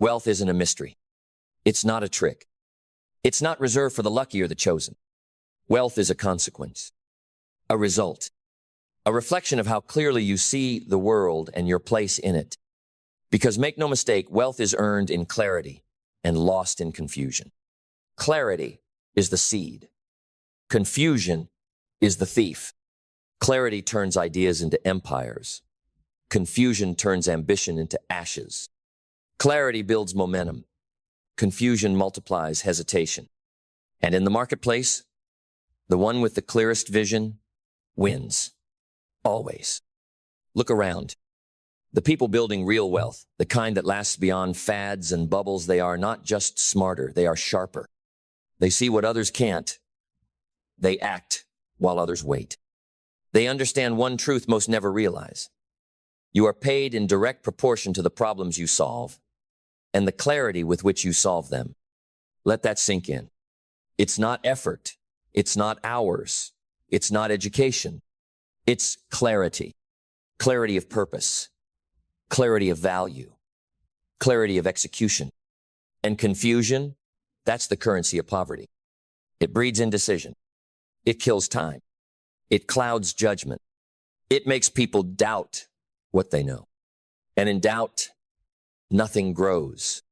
Wealth isn't a mystery. It's not a trick. It's not reserved for the lucky or the chosen. Wealth is a consequence, a result, a reflection of how clearly you see the world and your place in it. Because make no mistake, wealth is earned in clarity and lost in confusion. Clarity is the seed. Confusion is the thief. Clarity turns ideas into empires. Confusion turns ambition into ashes. Clarity builds momentum. Confusion multiplies hesitation. And in the marketplace, the one with the clearest vision wins. Always. Look around. The people building real wealth, the kind that lasts beyond fads and bubbles, they are not just smarter, they are sharper. They see what others can't. They act while others wait. They understand one truth most never realize. You are paid in direct proportion to the problems you solve and the clarity with which you solve them. Let that sink in. It's not effort. It's not hours. It's not education. It's clarity. Clarity of purpose. Clarity of value. Clarity of execution. And confusion, that's the currency of poverty. It breeds indecision. It kills time. It clouds judgment. It makes people doubt what they know. And in doubt, nothing grows.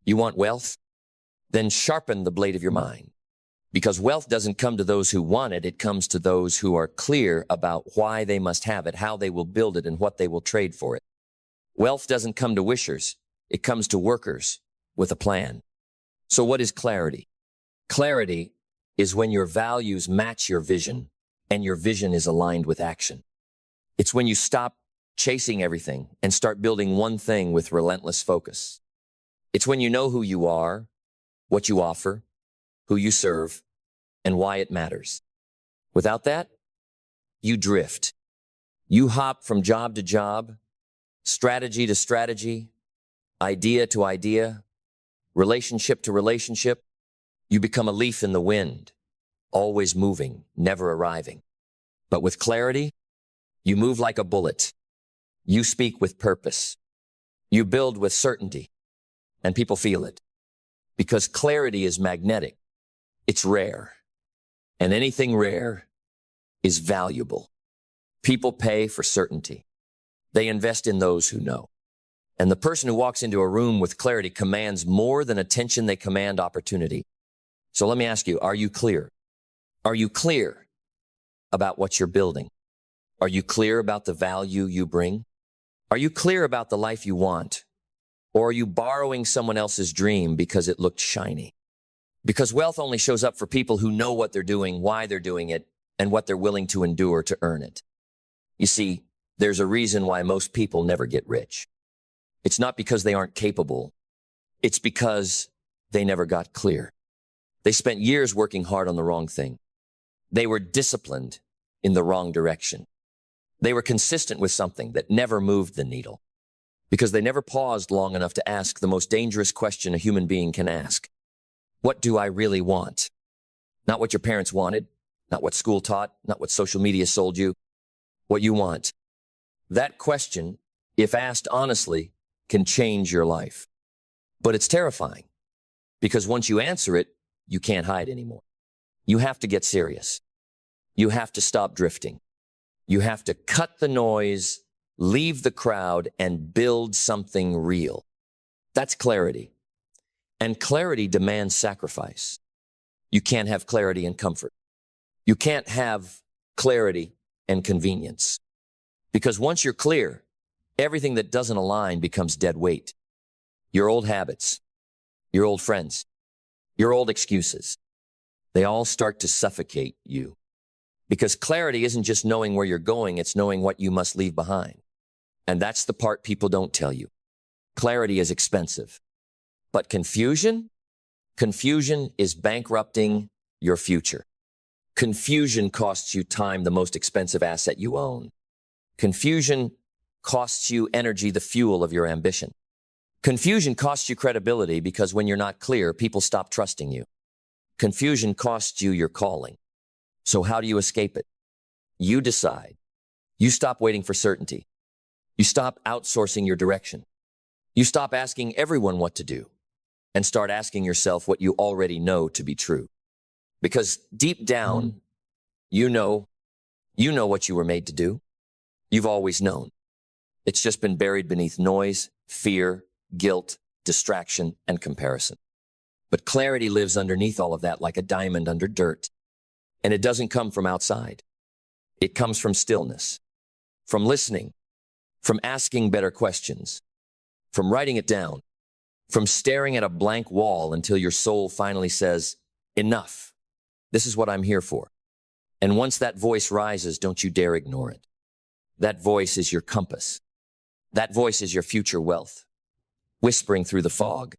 You want wealth? Then sharpen the blade of your mind. Because wealth doesn't come to those who want it. It comes to those who are clear about why they must have it, how they will build it, and what they will trade for it. Wealth doesn't come to wishers. It comes to workers with a plan. So what is clarity? Clarity is when your values match your vision and your vision is aligned with action. It's when you stop chasing everything and start building one thing with relentless focus. It's when you know who you are, what you offer, who you serve, and why it matters. Without that, you drift. You hop from job to job, strategy to strategy, idea to idea, relationship to relationship. You become a leaf in the wind, always moving, never arriving. But with clarity, you move like a bullet. You speak with purpose. You build with certainty, and people feel it. Because clarity is magnetic. It's rare. And anything rare is valuable. People pay for certainty. They invest in those who know. And the person who walks into a room with clarity commands more than attention, they command opportunity. So let me ask you, are you clear? Are you clear about what you're building? Are you clear about the value you bring? Are you clear about the life you want? Or are you borrowing someone else's dream because it looked shiny? Because wealth only shows up for people who know what they're doing, why they're doing it, and what they're willing to endure to earn it. You see, there's a reason why most people never get rich. It's not because they aren't capable. It's because they never got clear. They spent years working hard on the wrong thing. They were disciplined in the wrong direction. They were consistent with something that never moved the needle because they never paused long enough to ask the most dangerous question a human being can ask. What do I really want? Not what your parents wanted, not what school taught, not what social media sold you. What you want. That question, if asked honestly, can change your life. But it's terrifying because once you answer it, you can't hide anymore. You have to get serious. You have to stop drifting. You have to cut the noise, leave the crowd, and build something real. That's clarity. And clarity demands sacrifice. You can't have clarity and comfort. You can't have clarity and convenience. Because once you're clear, everything that doesn't align becomes dead weight. Your old habits, your old friends, your old excuses, they all start to suffocate you. Because clarity isn't just knowing where you're going, it's knowing what you must leave behind. And that's the part people don't tell you. Clarity is expensive. But confusion is bankrupting your future. Confusion costs you time, the most expensive asset you own. Confusion costs you energy, the fuel of your ambition. Confusion costs you credibility because when you're not clear, people stop trusting you. Confusion costs you your calling. So how do you escape it? You decide. You stop waiting for certainty. You stop outsourcing your direction. You stop asking everyone what to do and start asking yourself what you already know to be true. Because deep down, you know what you were made to do. You've always known. It's just been buried beneath noise, fear, guilt, distraction, and comparison. But clarity lives underneath all of that like a diamond under dirt. And it doesn't come from outside. It comes from stillness, from listening, from asking better questions, from writing it down, from staring at a blank wall until your soul finally says, enough. This is what I'm here for. And once that voice rises, don't you dare ignore it. That voice is your compass. That voice is your future wealth, whispering through the fog.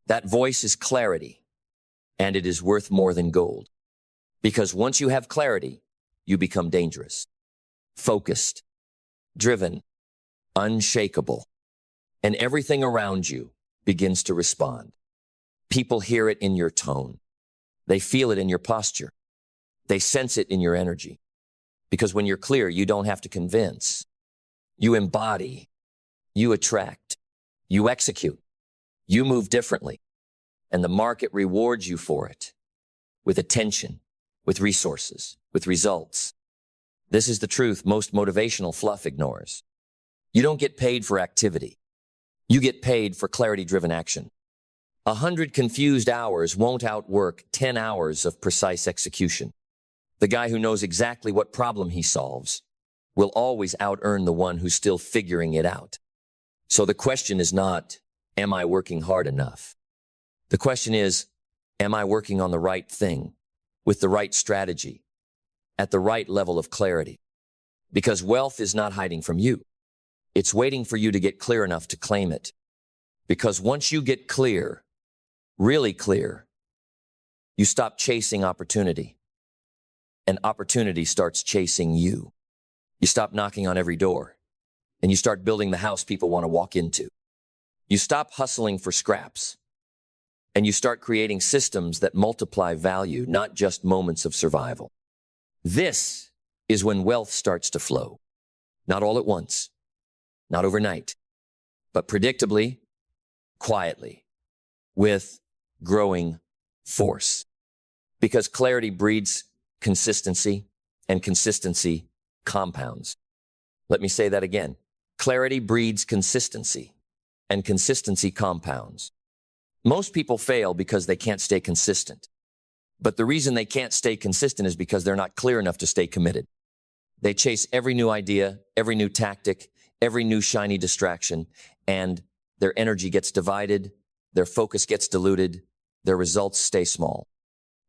That voice is clarity, and it is worth more than gold. Because once you have clarity, you become dangerous, focused, driven, unshakable, and everything around you begins to respond. People hear it in your tone. They feel it in your posture. They sense it in your energy. Because when you're clear, you don't have to convince. You embody. You attract. You execute. You move differently. And the market rewards you for it with attention, with resources, with results. This is the truth most motivational fluff ignores. You don't get paid for activity. You get paid for clarity-driven action. 100 confused hours won't outwork 10 hours of precise execution. The guy who knows exactly what problem he solves will always out-earn the one who's still figuring it out. So the question is not, am I working hard enough? The question is, am I working on the right thing, with the right strategy, at the right level of clarity? Because wealth is not hiding from you. It's waiting for you to get clear enough to claim it. Because once you get clear, really clear, you stop chasing opportunity. And opportunity starts chasing you. You stop knocking on every door. And you start building the house people want to walk into. You stop hustling for scraps. And you start creating systems that multiply value, not just moments of survival. This is when wealth starts to flow. Not all at once, not overnight, but predictably, quietly, with growing force. Because clarity breeds consistency, and consistency compounds. Let me say that again. Clarity breeds consistency, and consistency compounds. Most people fail because they can't stay consistent. But the reason they can't stay consistent is because they're not clear enough to stay committed. They chase every new idea, every new tactic, every new shiny distraction, and their energy gets divided, their focus gets diluted, their results stay small.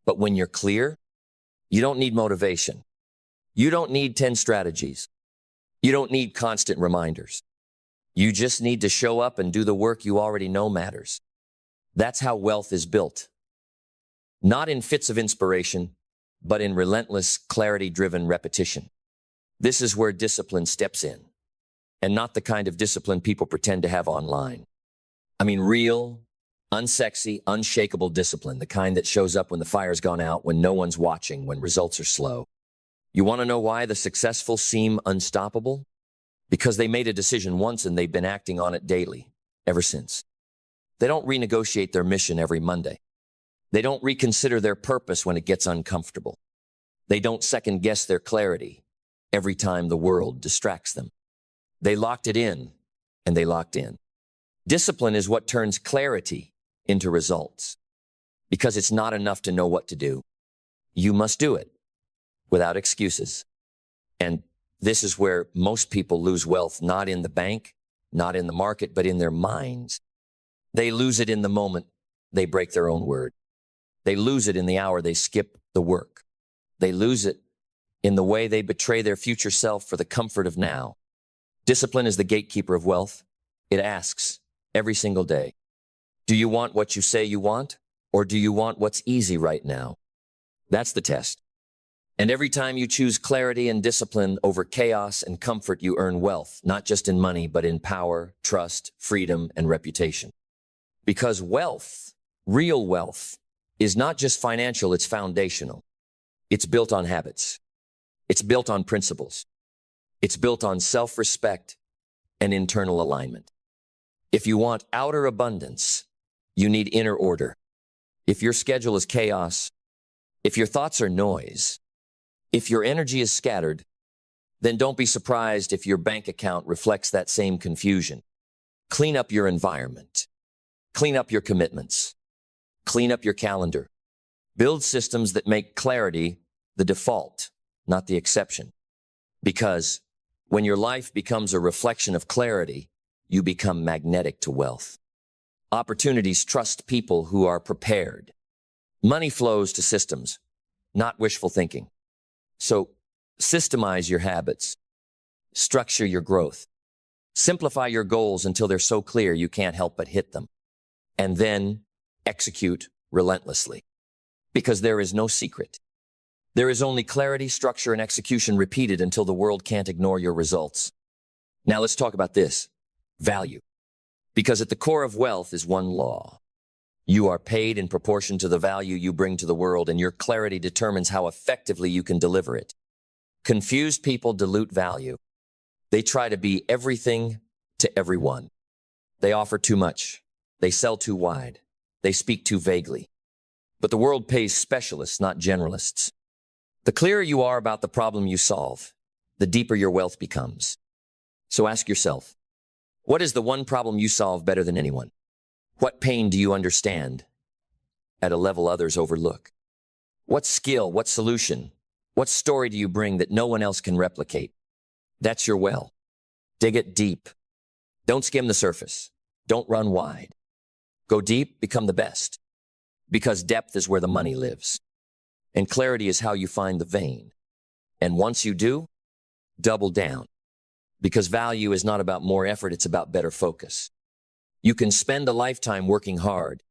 But when you're clear, you don't need motivation. You don't need 10 strategies. You don't need constant reminders. You just need to show up and do the work you already know matters. That's how wealth is built. Not in fits of inspiration, but in relentless, clarity-driven repetition. This is where discipline steps in, and not the kind of discipline people pretend to have online. I mean real, unsexy, unshakable discipline, the kind that shows up when the fire's gone out, when no one's watching, when results are slow. You want to know why the successful seem unstoppable? Because they made a decision once and they've been acting on it daily, ever since. They don't renegotiate their mission every Monday. They don't reconsider their purpose when it gets uncomfortable. They don't second-guess their clarity every time the world distracts them. They locked it in, and they locked in. Discipline is what turns clarity into results. Because it's not enough to know what to do. You must do it without excuses. And this is where most people lose wealth, not in the bank, not in the market, but in their minds. They lose it in the moment they break their own word. They lose it in the hour they skip the work. They lose it in the way they betray their future self for the comfort of now. Discipline is the gatekeeper of wealth. It asks every single day, do you want what you say you want, or do you want what's easy right now? That's the test. And every time you choose clarity and discipline over chaos and comfort, you earn wealth, not just in money, but in power, trust, freedom, and reputation. Because wealth, real wealth, is not just financial, it's foundational. It's built on habits. It's built on principles. It's built on self-respect and internal alignment. If you want outer abundance, you need inner order. If your schedule is chaos, if your thoughts are noise, if your energy is scattered, then don't be surprised if your bank account reflects that same confusion. Clean up your environment. Clean up your commitments. Clean up your calendar. Build systems that make clarity the default, not the exception. Because when your life becomes a reflection of clarity, you become magnetic to wealth. Opportunities trust people who are prepared. Money flows to systems, not wishful thinking. So, systemize your habits. Structure your growth. Simplify your goals until they're so clear you can't help but hit them. And then execute relentlessly. Because there is no secret. There is only clarity, structure, and execution repeated until the world can't ignore your results. Now let's talk about this. Value. Because at the core of wealth is one law. You are paid in proportion to the value you bring to the world, and your clarity determines how effectively you can deliver it. Confused people dilute value. They try to be everything to everyone. They offer too much. They sell too wide. They speak too vaguely. But the world pays specialists, not generalists. The clearer you are about the problem you solve, the deeper your wealth becomes. So ask yourself, what is the one problem you solve better than anyone? What pain do you understand at a level others overlook? What skill, what solution, what story do you bring that no one else can replicate? That's your well. Dig it deep. Don't skim the surface. Don't run wide. Go deep, become the best. Because depth is where the money lives. And clarity is how you find the vein. And once you do, double down. Because value is not about more effort, it's about better focus. You can spend a lifetime working hard,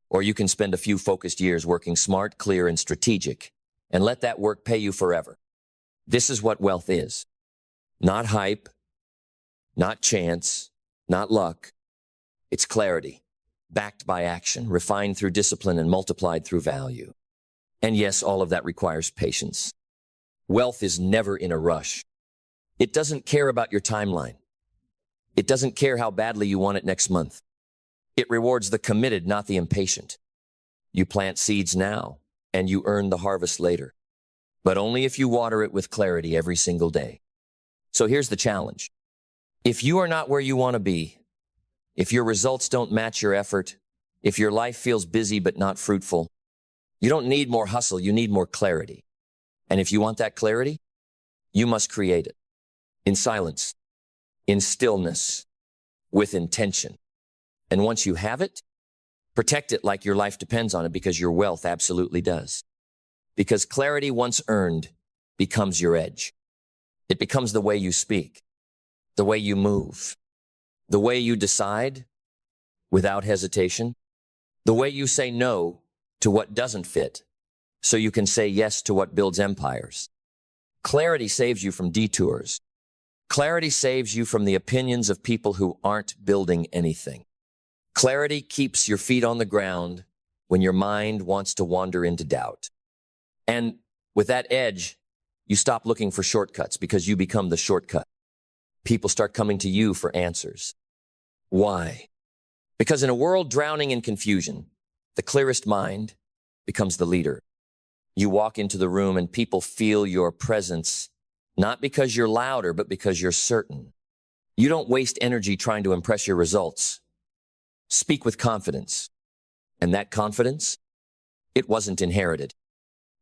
or you can spend a few focused years working smart, clear, and strategic, and let that work pay you forever. This is what wealth is. Not hype, not chance, not luck. It's clarity, backed by action, refined through discipline, and multiplied through value. And yes, all of that requires patience. Wealth is never in a rush. It doesn't care about your timeline. It doesn't care how badly you want it next month. It rewards the committed, not the impatient. You plant seeds now, and you earn the harvest later. But only if you water it with clarity every single day. So here's the challenge. If you are not where you want to be, if your results don't match your effort, if your life feels busy but not fruitful, you don't need more hustle, you need more clarity. And if you want that clarity, you must create it. In silence, in stillness, with intention. And once you have it, protect it like your life depends on it, because your wealth absolutely does. Because clarity once earned becomes your edge. It becomes the way you speak, the way you move, the way you decide without hesitation, the way you say no to what doesn't fit, so you can say yes to what builds empires. Clarity saves you from detours. Clarity saves you from the opinions of people who aren't building anything. Clarity keeps your feet on the ground when your mind wants to wander into doubt. And with that edge, you stop looking for shortcuts, because you become the shortcut. People start coming to you for answers. Why? Because in a world drowning in confusion, the clearest mind becomes the leader. You walk into the room and people feel your presence, not because you're louder, but because you're certain. You don't waste energy trying to impress your results. Speak with confidence. And that confidence, it wasn't inherited.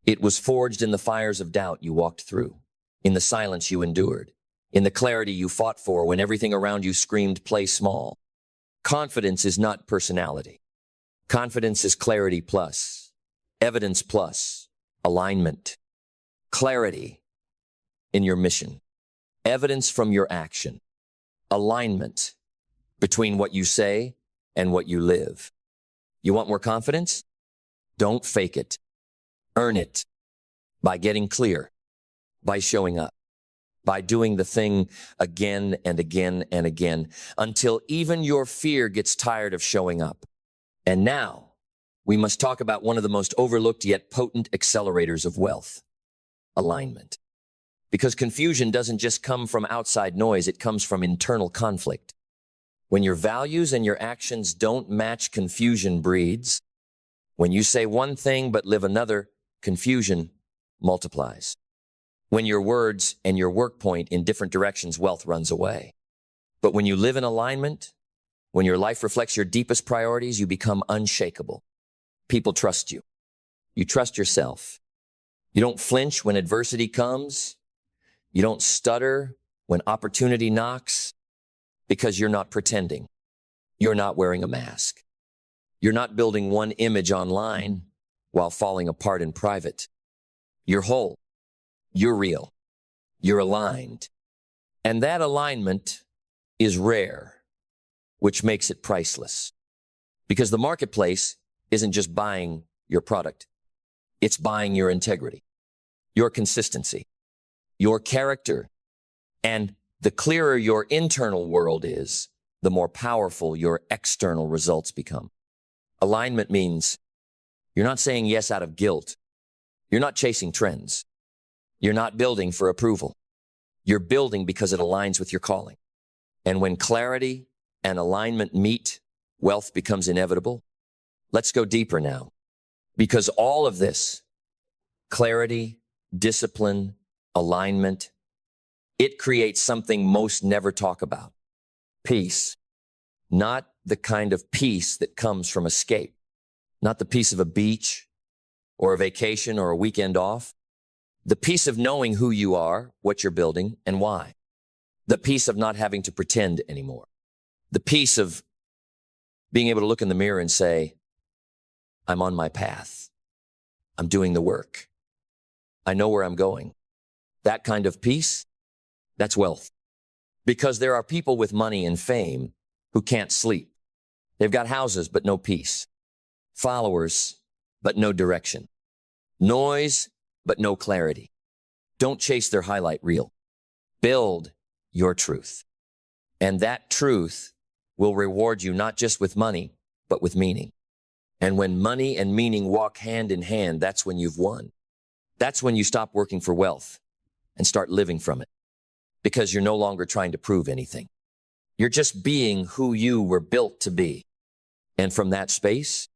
It was forged in the fires of doubt you walked through, in the silence you endured, in the clarity you fought for when everything around you screamed, play small. Confidence is not personality. Confidence is clarity plus, evidence plus, alignment. Clarity in your mission, evidence from your action, alignment between what you say and what you live. You want more confidence? Don't fake it. Earn it by getting clear, by showing up, by doing the thing again and again and again until even your fear gets tired of showing up. And now we must talk about one of the most overlooked yet potent accelerators of wealth, alignment. Because confusion doesn't just come from outside noise, it comes from internal conflict. When your values and your actions don't match, confusion breeds. When you say one thing but live another, confusion multiplies. When your words and your work point in different directions, wealth runs away. But when you live in alignment, when your life reflects your deepest priorities, you become unshakable. People trust you. You trust yourself. You don't flinch when adversity comes. You don't stutter when opportunity knocks, because you're not pretending. You're not wearing a mask. You're not building one image online while falling apart in private. You're whole. You're real. You're aligned. And that alignment is rare, which makes it priceless. Because the marketplace isn't just buying your product. It's buying your integrity, your consistency, your character. And the clearer your internal world is, the more powerful your external results become. Alignment means you're not saying yes out of guilt. You're not chasing trends. You're not building for approval. You're building because it aligns with your calling. And when clarity and alignment meet, wealth becomes inevitable. Let's go deeper now. Because all of this, clarity, discipline, alignment, it creates something most never talk about. Peace. Not the kind of peace that comes from escape. Not the peace of a beach or a vacation or a weekend off. The peace of knowing who you are, what you're building, and why. The peace of not having to pretend anymore. The peace of being able to look in the mirror and say, I'm on my path. I'm doing the work. I know where I'm going. That kind of peace, that's wealth. Because there are people with money and fame who can't sleep. They've got houses, but no peace. Followers, but no direction. Noise, but no clarity. Don't chase their highlight reel. Build your truth. And that truth will reward you not just with money, but with meaning. And when money and meaning walk hand in hand, that's when you've won. That's when you stop working for wealth and start living from it. Because you're no longer trying to prove anything. You're just being who you were built to be. And from that space,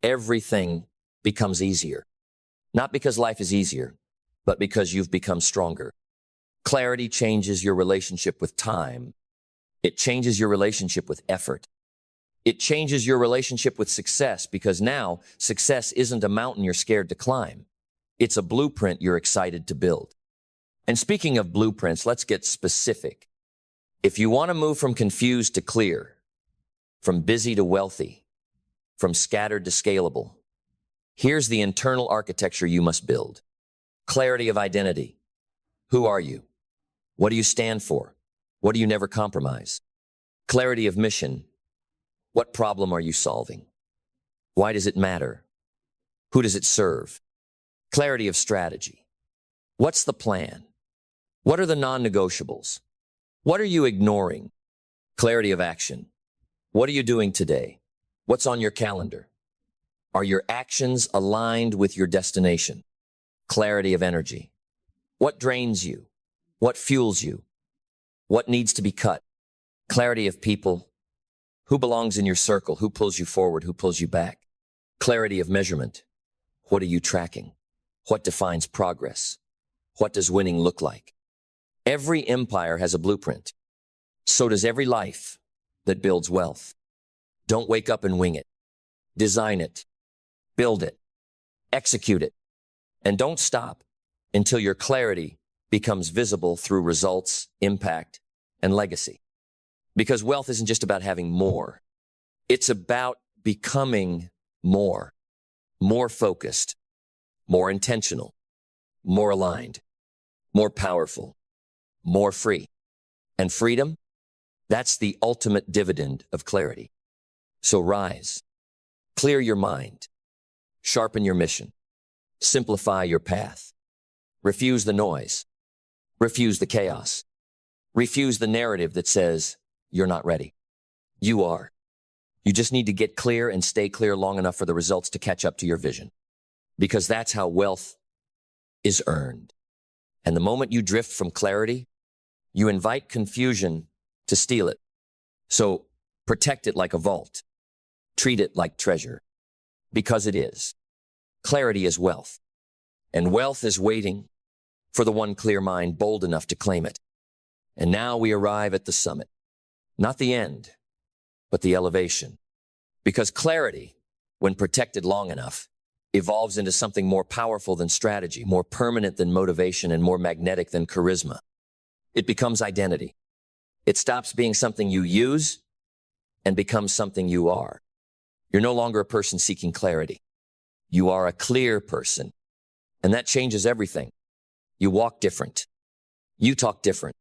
everything becomes easier. Not because life is easier, but because you've become stronger. Clarity changes your relationship with time. It changes your relationship with effort. It changes your relationship with success, because now success isn't a mountain you're scared to climb. It's a blueprint you're excited to build. And speaking of blueprints, let's get specific. If you want to move from confused to clear, from busy to wealthy, from scattered to scalable, here's the internal architecture you must build. Clarity of identity. Who are you? What do you stand for? What do you never compromise? Clarity of mission. What problem are you solving? Why does it matter? Who does it serve? Clarity of strategy. What's the plan? What are the non-negotiables? What are you ignoring? Clarity of action. What are you doing today? What's on your calendar? Are your actions aligned with your destination? Clarity of energy. What drains you? What fuels you? What needs to be cut? Clarity of people. Who belongs in your circle? Who pulls you forward? Who pulls you back? Clarity of measurement. What are you tracking? What defines progress? What does winning look like? Every empire has a blueprint. So does every life that builds wealth. Don't wake up and wing it. Design it. Build it. Execute it. And don't stop until your clarity becomes visible through results, impact, and legacy. Because wealth isn't just about having more. It's about becoming more. More focused. More intentional. More aligned. More powerful. More free. And freedom, that's the ultimate dividend of clarity. So rise. Clear your mind. Sharpen your mission. Simplify your path. Refuse the noise. Refuse the chaos. Refuse the narrative that says you're not ready. You are. You just need to get clear and stay clear long enough for the results to catch up to your vision. Because that's how wealth is earned. And the moment you drift from clarity, you invite confusion to steal it. So Protect it like a vault. Treat it like treasure. Because it is. Clarity is wealth. And wealth is waiting for the one clear mind bold enough to claim it. And now we arrive at the summit. Not the end, but the elevation. Because clarity, when protected long enough, evolves into something more powerful than strategy, more permanent than motivation, and more magnetic than charisma. It becomes identity. It stops being something you use and becomes something you are. You're no longer a person seeking clarity. You are a clear person. And that changes everything. You walk different. You talk different.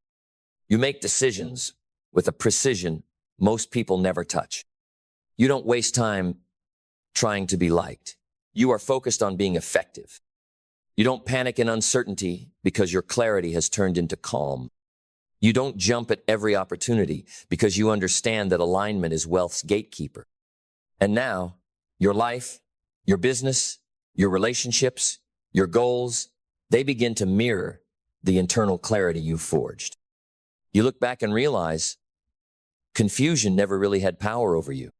You make decisions with a precision most people never touch. You don't waste time trying to be liked. You are focused on being effective. You don't panic in uncertainty because your clarity has turned into calm. You don't jump at every opportunity because you understand that alignment is wealth's gatekeeper. And now, your life, your business, your relationships, your goals, they begin to mirror the internal clarity you've forged. You look back and realize confusion never really had power over you.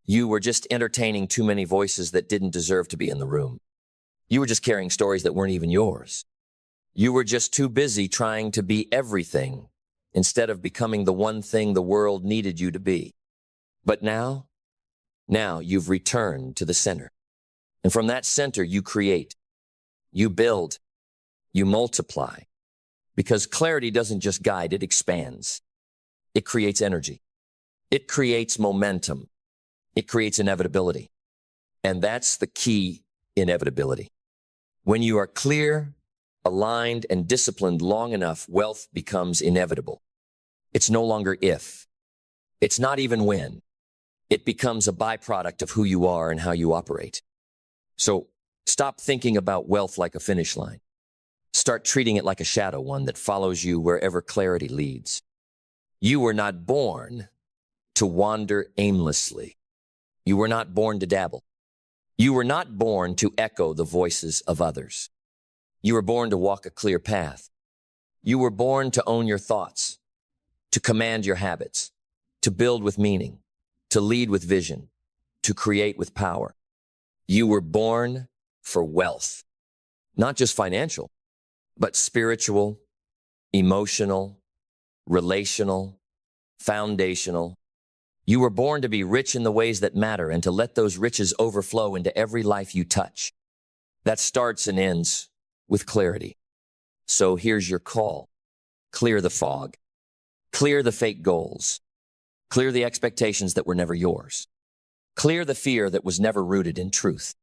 You were just entertaining too many voices that didn't deserve to be in the room. You were just carrying stories that weren't even yours. You were just too busy trying to be everything instead of becoming the one thing the world needed you to be. But now you've returned to the center. And from that center, you create, you build, you multiply. Because clarity doesn't just guide, it expands. It creates energy. It creates momentum. It creates inevitability. And that's the key inevitability. When you are clear, aligned, and disciplined long enough, wealth becomes inevitable. It's no longer if. It's not even when. It becomes a byproduct of who you are and how you operate. So stop thinking about wealth like a finish line. Start treating it like a shadow, one that follows you wherever clarity leads. You were not born to wander aimlessly. You were not born to dabble. You were not born to echo the voices of others. You were born to walk a clear path. You were born to own your thoughts, to command your habits, to build with meaning, to lead with vision, to create with power. You were born for wealth, not just financial, but spiritual, emotional, relational, foundational. You were born to be rich in the ways that matter and to let those riches overflow into every life you touch. That starts and ends with clarity. So here's your call. Clear the fog. Clear the fake goals. Clear the expectations that were never yours. Clear the fear that was never rooted in truth.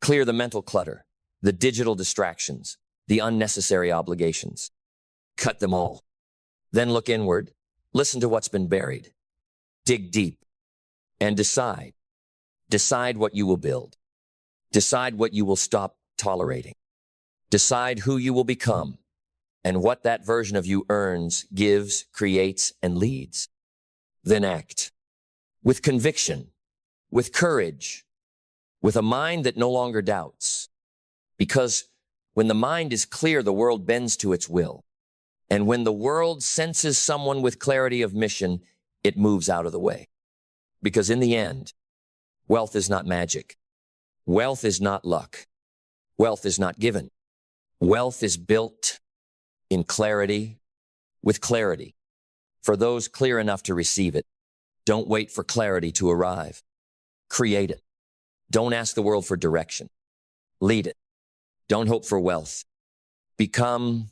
Clear the mental clutter, the digital distractions, the unnecessary obligations. Cut them all. Then look inward. Listen to what's been buried. Dig deep and decide. Decide what you will build. Decide what you will stop tolerating. Decide who you will become and what that version of you earns, gives, creates, and leads. Then act with conviction, with courage, with a mind that no longer doubts. Because when the mind is clear, the world bends to its will. And when the world senses someone with clarity of mission, it moves out of the way. Because in the end, wealth is not magic. Wealth is not luck. Wealth is not given. Wealth is built in clarity, with clarity. For those clear enough to receive it, don't wait for clarity to arrive. Create it. Don't ask the world for direction. Lead it. Don't hope for wealth. Become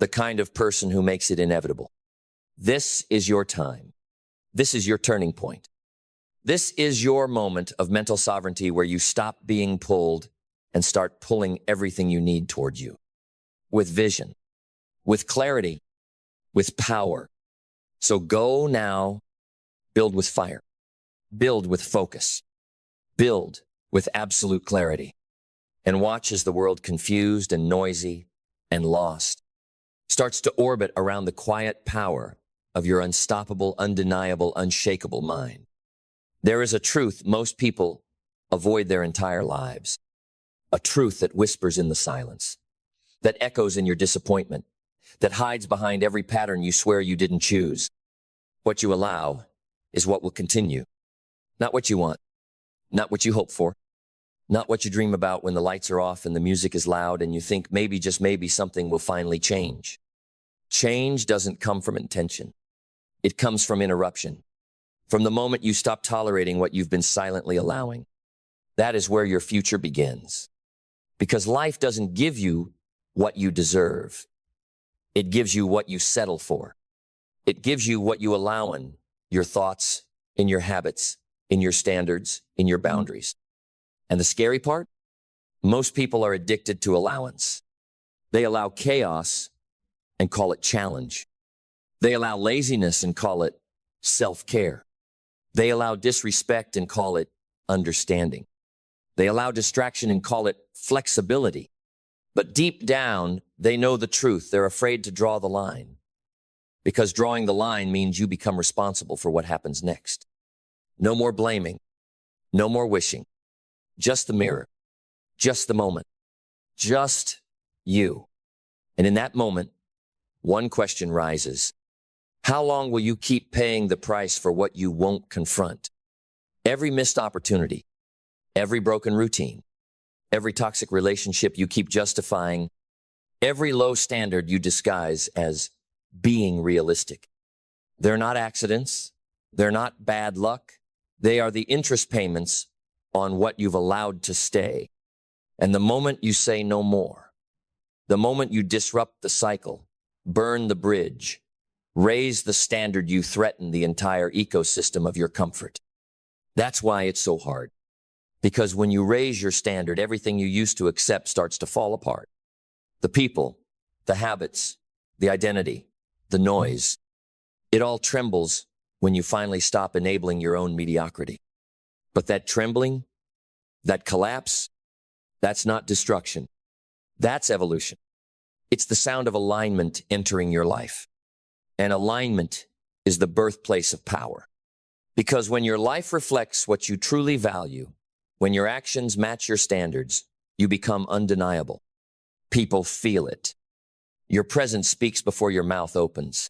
the kind of person who makes it inevitable. This is your time. This is your turning point. This is your moment of mental sovereignty where you stop being pulled and start pulling everything you need toward you. With vision, with clarity, with power. So go now, build with fire, build with focus, build with absolute clarity, and watch as the world confused and noisy and lost starts to orbit around the quiet power of your unstoppable, undeniable, unshakable mind. There is a truth most people avoid their entire lives, a truth that whispers in the silence, that echoes in your disappointment, that hides behind every pattern you swear you didn't choose. What you allow is what will continue. Not what you want, not what you hope for, not what you dream about when the lights are off and the music is loud and you think maybe, just maybe, something will finally change. Change doesn't come from intention. It comes from interruption. From the moment you stop tolerating what you've been silently allowing. That is where your future begins. Because life doesn't give you what you deserve. It gives you what you settle for. It gives you what you allow in your thoughts, in your habits, in your standards, in your boundaries. And the scary part? Most people are addicted to allowance. They allow chaos and call it challenge. They allow laziness and call it self-care. They allow disrespect and call it understanding. They allow distraction and call it flexibility. But deep down, they know the truth. They're afraid to draw the line. Because drawing the line means you become responsible for what happens next. No more blaming. No more wishing. Just the mirror. Just the moment. Just you. And in that moment, one question rises. How long will you keep paying the price for what you won't confront? Every missed opportunity, every broken routine, every toxic relationship you keep justifying, every low standard you disguise as being realistic. They're not accidents. They're not bad luck. They are the interest payments on what you've allowed to stay. And the moment you say no more, the moment you disrupt the cycle, burn the bridge, raise the standard, you threaten the entire ecosystem of your comfort. That's why it's so hard. Because when you raise your standard, everything you used to accept starts to fall apart. The people, the habits, the identity, the noise. It all trembles when you finally stop enabling your own mediocrity. But that trembling, that collapse, that's not destruction. That's evolution. It's the sound of alignment entering your life. And alignment is the birthplace of power. Because when your life reflects what you truly value, when your actions match your standards, you become undeniable. People feel it. Your presence speaks before your mouth opens.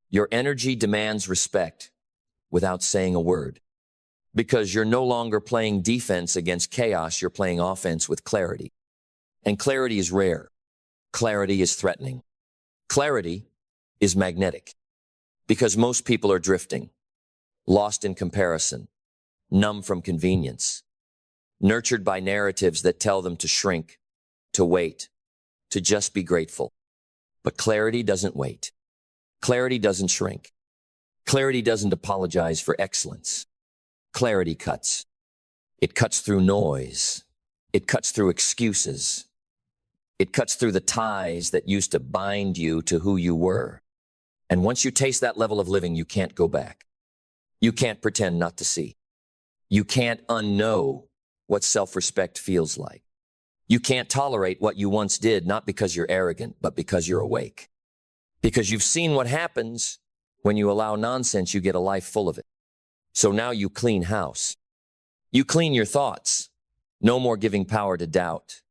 Your energy demands respect without saying a word. Because you're no longer playing defense against chaos, you're playing offense with clarity. And clarity is rare. Clarity is threatening. Clarity is magnetic. Because most people are drifting, lost in comparison, numb from convenience, nurtured by narratives that tell them to shrink, to wait, to just be grateful. But clarity doesn't wait. Clarity doesn't shrink. Clarity doesn't apologize for excellence. Clarity cuts. It cuts through noise. It cuts through excuses. It cuts through the ties that used to bind you to who you were. And once you taste that level of living, you can't go back. You can't pretend not to see. You can't unknow what self-respect feels like. You can't tolerate what you once did, not because you're arrogant, but because you're awake. Because you've seen what happens when you allow nonsense, you get a life full of it. So now you clean house. You clean your thoughts. No more giving power to doubt.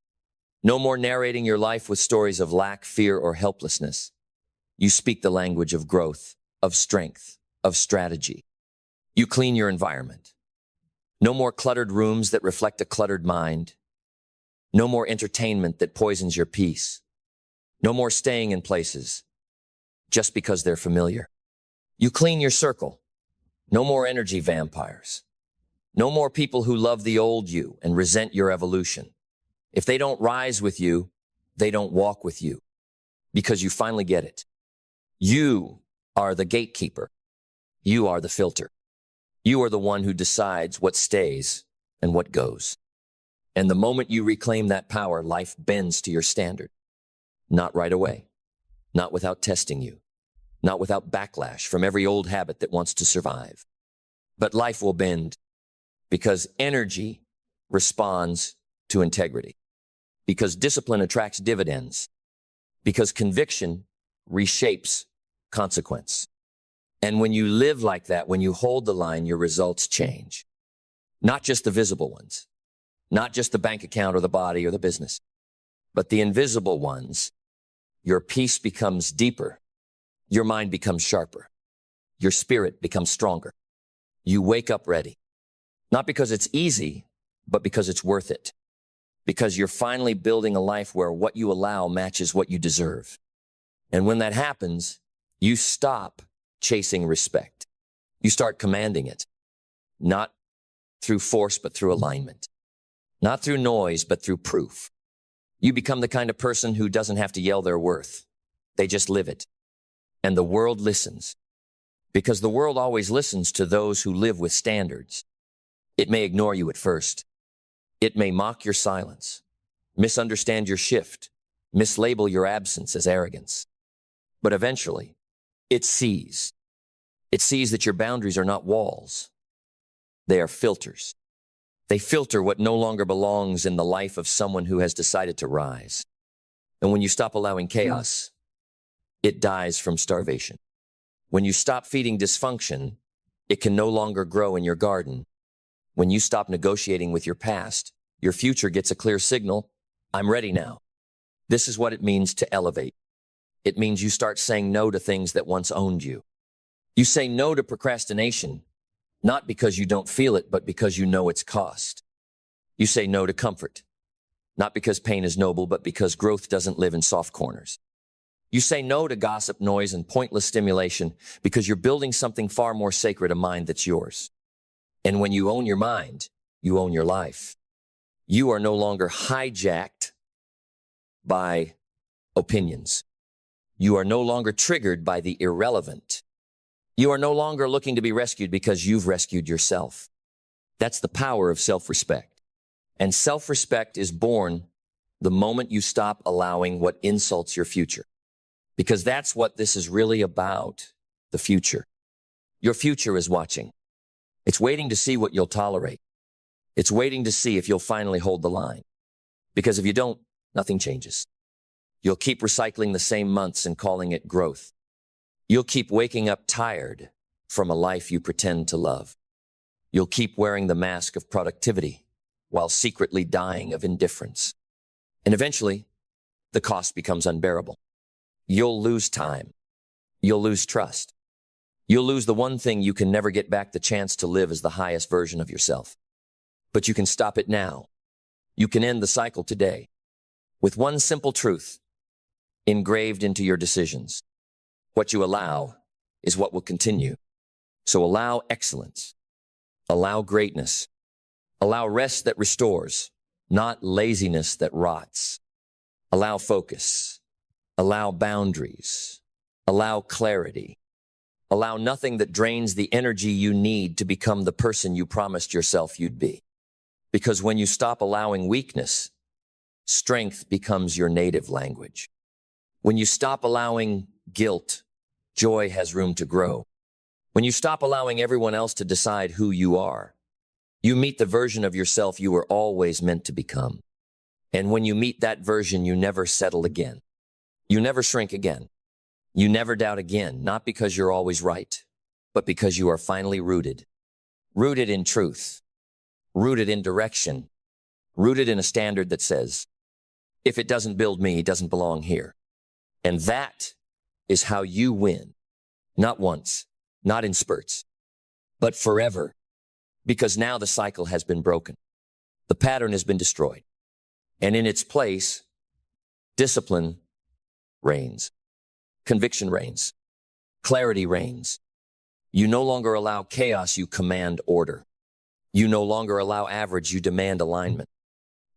No more narrating your life with stories of lack, fear, or helplessness. You speak the language of growth, of strength, of strategy. You clean your environment. No more cluttered rooms that reflect a cluttered mind. No more entertainment that poisons your peace. No more staying in places just because they're familiar. You clean your circle. No more energy vampires. No more people who love the old you and resent your evolution. If they don't rise with you, they don't walk with you. Because you finally get it. You are the gatekeeper. You are the filter. You are the one who decides what stays and what goes. And the moment you reclaim that power, life bends to your standard. Not right away. Not without testing you. Not without backlash from every old habit that wants to survive. But life will bend because energy responds to integrity. Because discipline attracts dividends. Because conviction reshapes consequence. And when you live like that, when you hold the line, your results change. Not just the visible ones. Not just the bank account or the body or the business. But the invisible ones. Your peace becomes deeper. Your mind becomes sharper. Your spirit becomes stronger. You wake up ready. Not because it's easy, but because it's worth it. Because you're finally building a life where what you allow matches what you deserve. And when that happens, you stop chasing respect. You start commanding it. Not through force, but through alignment. Not through noise, but through proof. You become the kind of person who doesn't have to yell their worth. They just live it. And the world listens. Because the world always listens to those who live with standards. It may ignore you at first. It may mock your silence, misunderstand your shift, mislabel your absence as arrogance. But eventually, it sees. It sees that your boundaries are not walls. They are filters. They filter what no longer belongs in the life of someone who has decided to rise. And when you stop allowing chaos, it dies from starvation. When you stop feeding dysfunction, it can no longer grow in your garden. When you stop negotiating with your past, your future gets a clear signal. I'm ready now. This is what it means to elevate. It means you start saying no to things that once owned you. You say no to procrastination, not because you don't feel it, but because you know its cost. You say no to comfort, not because pain is noble, but because growth doesn't live in soft corners. You say no to gossip, noise, and pointless stimulation because you're building something far more sacred, a mind that's yours. And when you own your mind, you own your life. You are no longer hijacked by opinions. You are no longer triggered by the irrelevant. You are no longer looking to be rescued because you've rescued yourself. That's the power of self-respect. And self-respect is born the moment you stop allowing what insults your future. Because that's what this is really about, the future. Your future is watching. It's waiting to see what you'll tolerate. It's waiting to see if you'll finally hold the line. Because if you don't, nothing changes. You'll keep recycling the same months and calling it growth. You'll keep waking up tired from a life you pretend to love. You'll keep wearing the mask of productivity while secretly dying of indifference. And eventually, the cost becomes unbearable. You'll lose time. You'll lose trust. You'll lose the one thing you can never get back, the chance to live as the highest version of yourself. But you can stop it now. You can end the cycle today with one simple truth engraved into your decisions. What you allow is what will continue. So allow excellence. Allow greatness. Allow rest that restores, not laziness that rots. Allow focus. Allow boundaries. Allow clarity. Allow nothing that drains the energy you need to become the person you promised yourself you'd be. Because when you stop allowing weakness, strength becomes your native language. When you stop allowing guilt, joy has room to grow. When you stop allowing everyone else to decide who you are, you meet the version of yourself you were always meant to become. And when you meet that version, you never settle again. You never shrink again. You never doubt again, not because you're always right, but because you are finally rooted. Rooted in truth. Rooted in direction. Rooted in a standard that says, if it doesn't build me, it doesn't belong here. And that is how you win. Not once, not in spurts, but forever. Because now the cycle has been broken. The pattern has been destroyed. And in its place, discipline reigns. Conviction reigns. Clarity reigns. You no longer allow chaos, you command order. You no longer allow average, you demand alignment.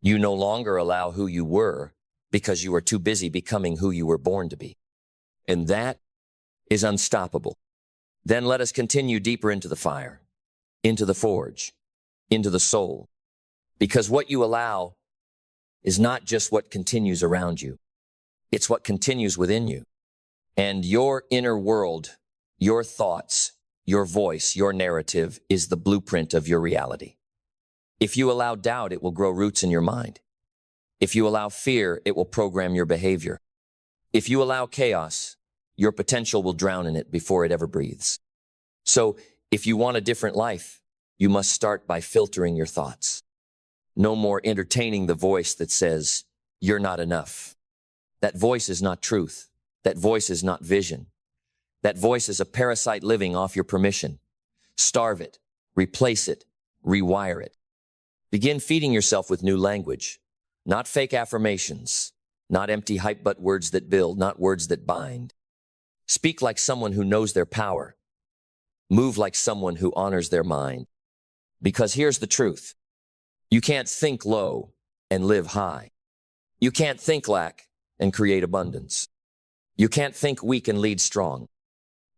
You no longer allow who you were because you were too busy becoming who you were born to be. And that is unstoppable. Then let us continue deeper into the fire, into the forge, into the soul. Because what you allow is not just what continues around you. It's what continues within you. And your inner world, your thoughts, your voice, your narrative is the blueprint of your reality. If you allow doubt, it will grow roots in your mind. If you allow fear, it will program your behavior. If you allow chaos, your potential will drown in it before it ever breathes. So if you want a different life, you must start by filtering your thoughts. No more entertaining the voice that says, you're not enough. That voice is not truth. That voice is not vision. That voice is a parasite living off your permission. Starve it, Replace it. Rewire it. Begin feeding yourself with new language. Not fake affirmations. Not empty hype, but words that build, not words that bind. Speak like someone who knows their power. Move like someone who honors their mind. Because here's the truth. You can't think low and live high. You can't think lack and create abundance. You can't think weak and lead strong.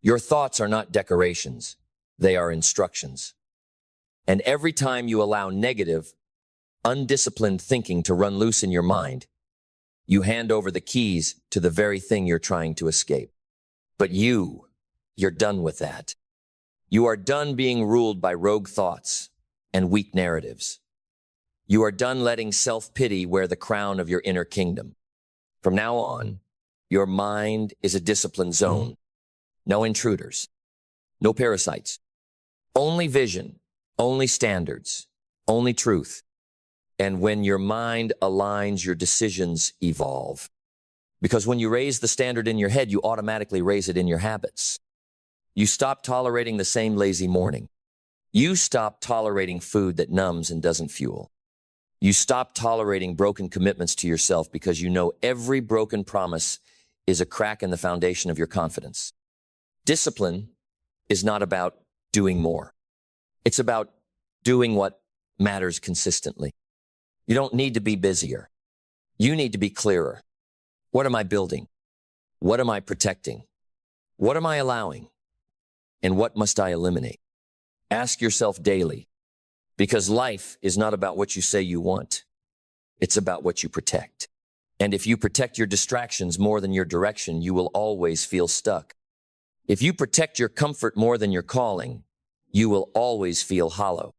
Your thoughts are not decorations. They are instructions. And every time you allow negative, undisciplined thinking to run loose in your mind, you hand over the keys to the very thing you're trying to escape. But you're done with that. You are done being ruled by rogue thoughts and weak narratives. You are done letting self-pity wear the crown of your inner kingdom. From now on, your mind is a disciplined zone. No intruders. No parasites. Only vision. Only standards. Only truth. And when your mind aligns, your decisions evolve. Because when you raise the standard in your head, you automatically raise it in your habits. You stop tolerating the same lazy morning. You stop tolerating food that numbs and doesn't fuel. You stop tolerating broken commitments to yourself because you know every broken promise is a crack in the foundation of your confidence. Discipline is not about doing more. It's about doing what matters consistently. You don't need to be busier. You need to be clearer. What am I building? What am I protecting? What am I allowing? And what must I eliminate? Ask yourself daily, because life is not about what you say you want. It's about what you protect. And if you protect your distractions more than your direction, you will always feel stuck. If you protect your comfort more than your calling, you will always feel hollow.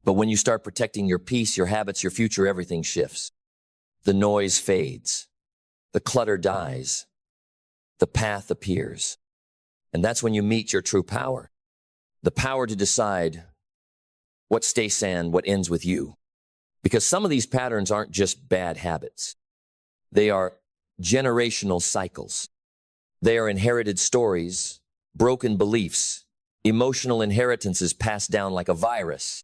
But when you start protecting your peace, your habits, your future, everything shifts. The noise fades. The clutter dies. The path appears. And that's when you meet your true power. The power to decide what stays sand, what ends with you. Because some of these patterns aren't just bad habits. They are generational cycles. They are inherited stories, broken beliefs, emotional inheritances passed down like a virus.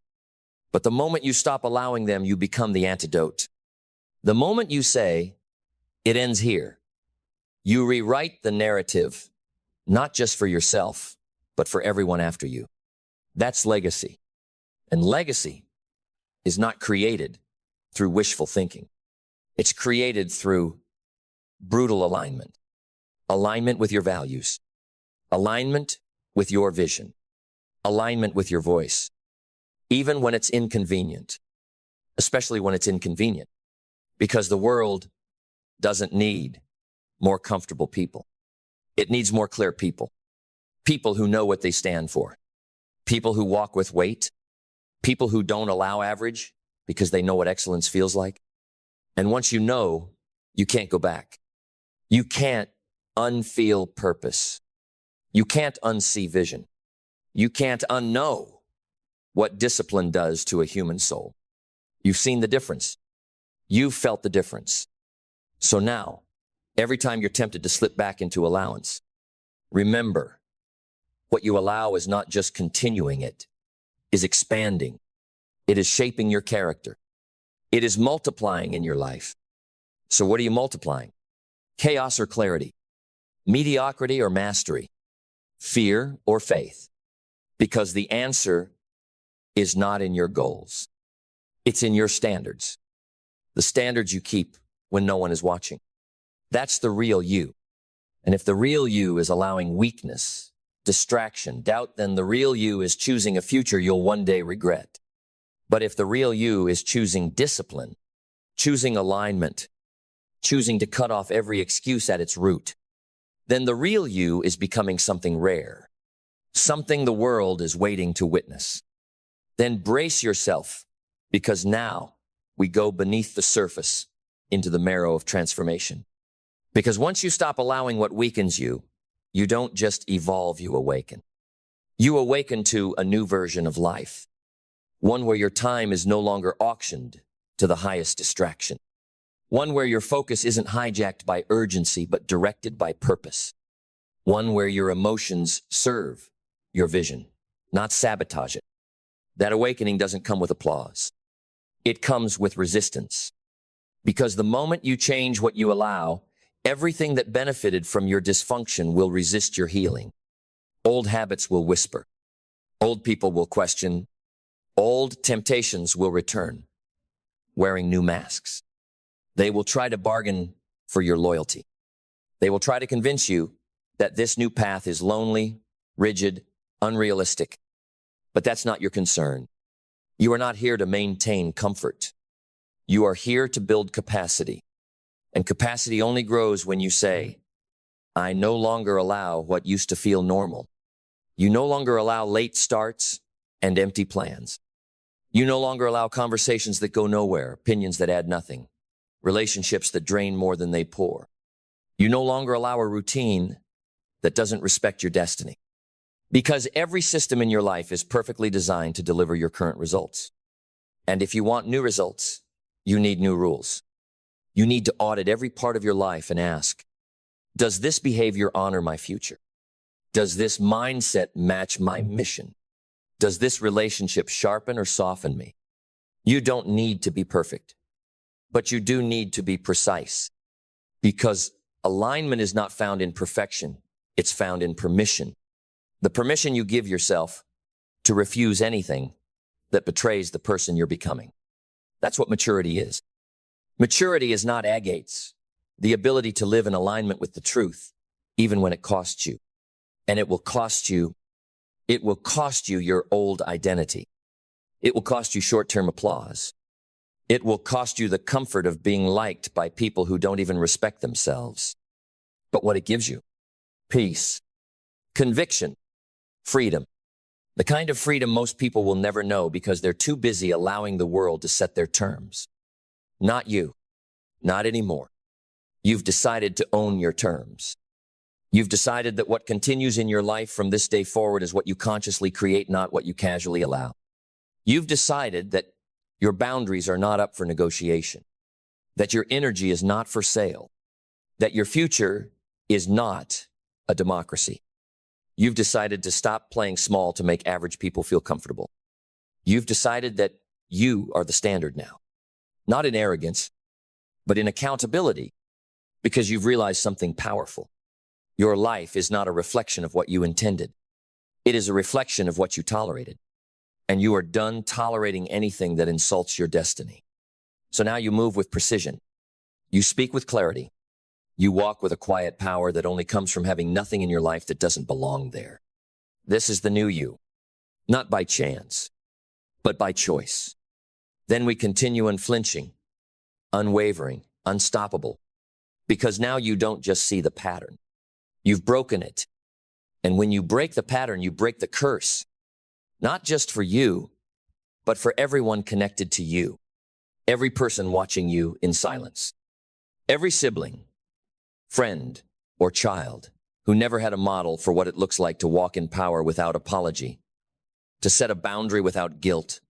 But the moment you stop allowing them, you become the antidote. The moment you say, it ends here, you rewrite the narrative, not just for yourself, but for everyone after you. That's legacy. And legacy is not created through wishful thinking. It's created through brutal alignment. Alignment with your values. Alignment with your vision. Alignment with your voice. Even when it's inconvenient. Especially when it's inconvenient. Because the world doesn't need more comfortable people. It needs more clear people. People who know what they stand for. People who walk with weight. People who don't allow average because they know what excellence feels like. And once you know, you can't go back. You can't unfeel purpose. You can't unsee vision. You can't unknow what discipline does to a human soul. You've seen the difference. You've felt the difference. So now, every time you're tempted to slip back into allowance, remember, what you allow is not just continuing, it is expanding. It is shaping your character. It is multiplying in your life. So what are you multiplying? Chaos or clarity? Mediocrity or mastery? Fear or faith? Because the answer is not in your goals. It's in your standards. The standards you keep when no one is watching. That's the real you. And if the real you is allowing weakness, distraction, doubt, then the real you is choosing a future you'll one day regret. But if the real you is choosing discipline, choosing alignment, choosing to cut off every excuse at its root, then the real you is becoming something rare, something the world is waiting to witness. Then brace yourself, because now we go beneath the surface into the marrow of transformation. Because once you stop allowing what weakens you, you don't just evolve, you awaken. You awaken to a new version of life, one where your time is no longer auctioned to the highest distraction, one where your focus isn't hijacked by urgency but directed by purpose, one where your emotions serve your vision, not sabotage it. That awakening doesn't come with applause. It comes with resistance. Because the moment you change what you allow, everything that benefited from your dysfunction will resist your healing. Old habits will whisper. Old people will question. Old temptations will return, wearing new masks. They will try to bargain for your loyalty. They will try to convince you that this new path is lonely, rigid, unrealistic. But that's not your concern. You are not here to maintain comfort. You are here to build capacity. And capacity only grows when you say, I no longer allow what used to feel normal. You no longer allow late starts and empty plans. You no longer allow conversations that go nowhere, opinions that add nothing, relationships that drain more than they pour. You no longer allow a routine that doesn't respect your destiny. Because every system in your life is perfectly designed to deliver your current results. And if you want new results, you need new rules. You need to audit every part of your life and ask, does this behavior honor my future? Does this mindset match my mission? Does this relationship sharpen or soften me? You don't need to be perfect, but you do need to be precise. Because alignment is not found in perfection, it's found in permission. The permission you give yourself to refuse anything that betrays the person you're becoming. That's what maturity is. Maturity is not agates, the ability to live in alignment with the truth, even when it costs you. And it will cost you your old identity. It will cost you short-term applause. It will cost you the comfort of being liked by people who don't even respect themselves. But what it gives you, peace, conviction, freedom. The kind of freedom most people will never know because they're too busy allowing the world to set their terms. Not you. Not anymore. You've decided to own your terms. You've decided that what continues in your life from this day forward is what you consciously create, not what you casually allow. You've decided that your boundaries are not up for negotiation, that your energy is not for sale, that your future is not a democracy. You've decided to stop playing small to make average people feel comfortable. You've decided that you are the standard now, not in arrogance, but in accountability, because you've realized something powerful. Your life is not a reflection of what you intended. It is a reflection of what you tolerated. And you are done tolerating anything that insults your destiny. So now you move with precision. You speak with clarity. You walk with a quiet power that only comes from having nothing in your life that doesn't belong there. This is the new you, not by chance, but by choice. Then we continue unflinching, unwavering, unstoppable, because now you don't just see the pattern. You've broken it. And when you break the pattern, you break the curse, not just for you, but for everyone connected to you, every person watching you in silence, every sibling, friend, or child who never had a model for what it looks like to walk in power without apology, to set a boundary without guilt,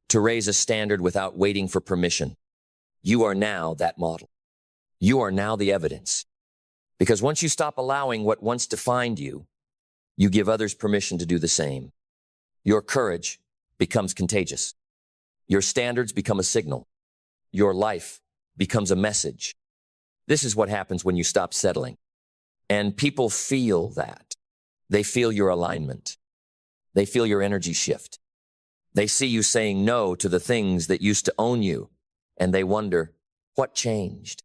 to raise a standard without waiting for permission. You are now that model. You are now the evidence. Because once you stop allowing what once defined you, you give others permission to do the same. Your courage becomes contagious. Your standards become a signal. Your life becomes a message. This is what happens when you stop settling. And people feel that. They feel your alignment. They feel your energy shift. They see you saying no to the things that used to own you, and they wonder, what changed?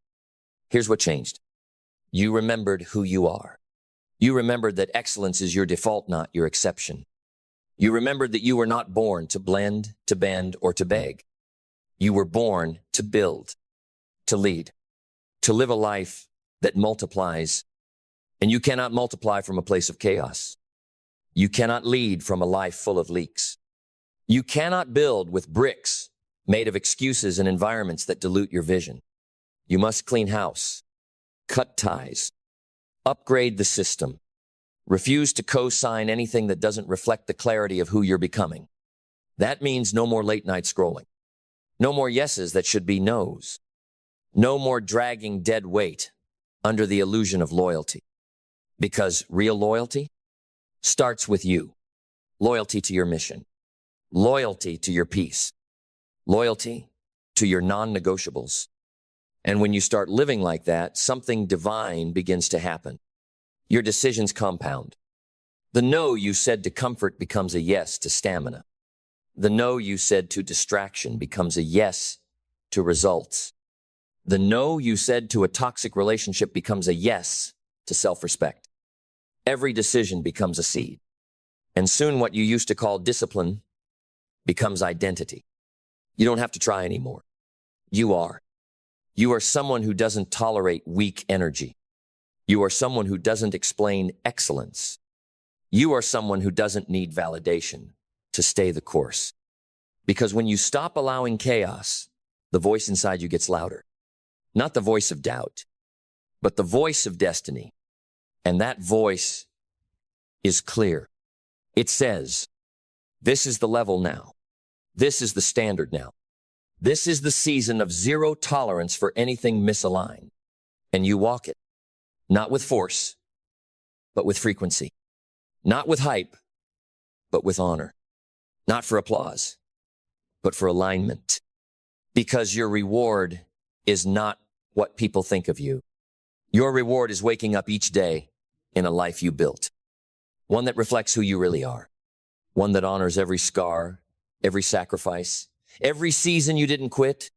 Here's what changed. You remembered who you are. You remembered that excellence is your default, not your exception. You remembered that you were not born to blend, to bend, or to beg. You were born to build, to lead, to live a life that multiplies. And you cannot multiply from a place of chaos. You cannot lead from a life full of leaks. You cannot build with bricks made of excuses and environments that dilute your vision. You must clean house, cut ties, upgrade the system, refuse to co-sign anything that doesn't reflect the clarity of who you're becoming. That means no more late night scrolling, no more yeses that should be nos, no more dragging dead weight under the illusion of loyalty. Because real loyalty starts with you, loyalty to your mission, loyalty to your peace, loyalty to your non-negotiables. And when you start living like that, something divine begins to happen. Your decisions compound. The no you said to comfort becomes a yes to stamina. The no you said to distraction becomes a yes to results. The no you said to a toxic relationship becomes a yes to self-respect. Every decision becomes a seed. And soon what you used to call discipline becomes identity. You don't have to try anymore. You are. You are someone who doesn't tolerate weak energy. You are someone who doesn't explain excellence. You are someone who doesn't need validation to stay the course. Because when you stop allowing chaos, the voice inside you gets louder. Not the voice of doubt, but the voice of destiny. And that voice is clear. It says, this is the level now. This is the standard now. This is the season of zero tolerance for anything misaligned. And you walk it, not with force, but with frequency. Not with hype, but with honor. Not for applause, but for alignment. Because your reward is not what people think of you. Your reward is waking up each day in a life you built. One that reflects who you really are. One that honors every scar, every sacrifice, every season you didn't quit.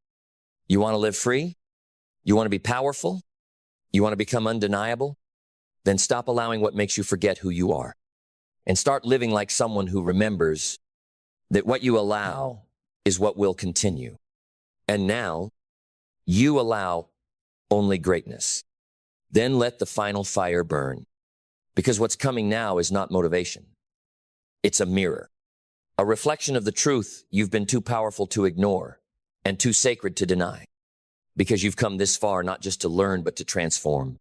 You want to live free? You want to be powerful? You want to become undeniable? Then stop allowing what makes you forget who you are. And start living like someone who remembers that what you allow is what will continue. And now, you allow only greatness. Then let the final fire burn. Because what's coming now is not motivation. It's a mirror. A reflection of the truth you've been too powerful to ignore and too sacred to deny. Because you've come this far not just to learn, but to transform.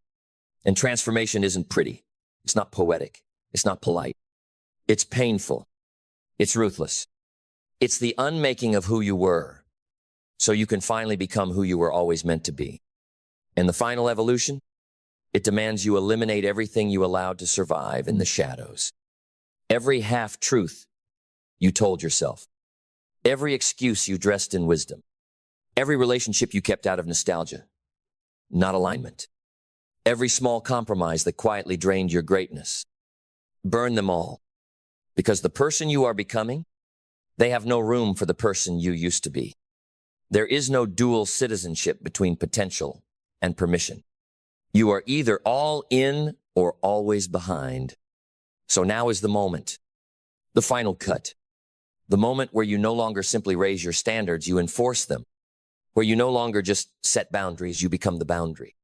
And transformation isn't pretty. It's not poetic. It's not polite. It's painful. It's ruthless. It's the unmaking of who you were, so you can finally become who you were always meant to be. And the final evolution? It demands you eliminate everything you allowed to survive in the shadows. Every half-truth you told yourself. Every excuse you dressed in wisdom. Every relationship you kept out of nostalgia, not alignment. Every small compromise that quietly drained your greatness. Burn them all. Because the person you are becoming, they have no room for the person you used to be. There is no dual citizenship between potential and permission. You are either all in or always behind. So now is the moment. The final cut. The moment where you no longer simply raise your standards, you enforce them. Where you no longer just set boundaries, you become the boundary.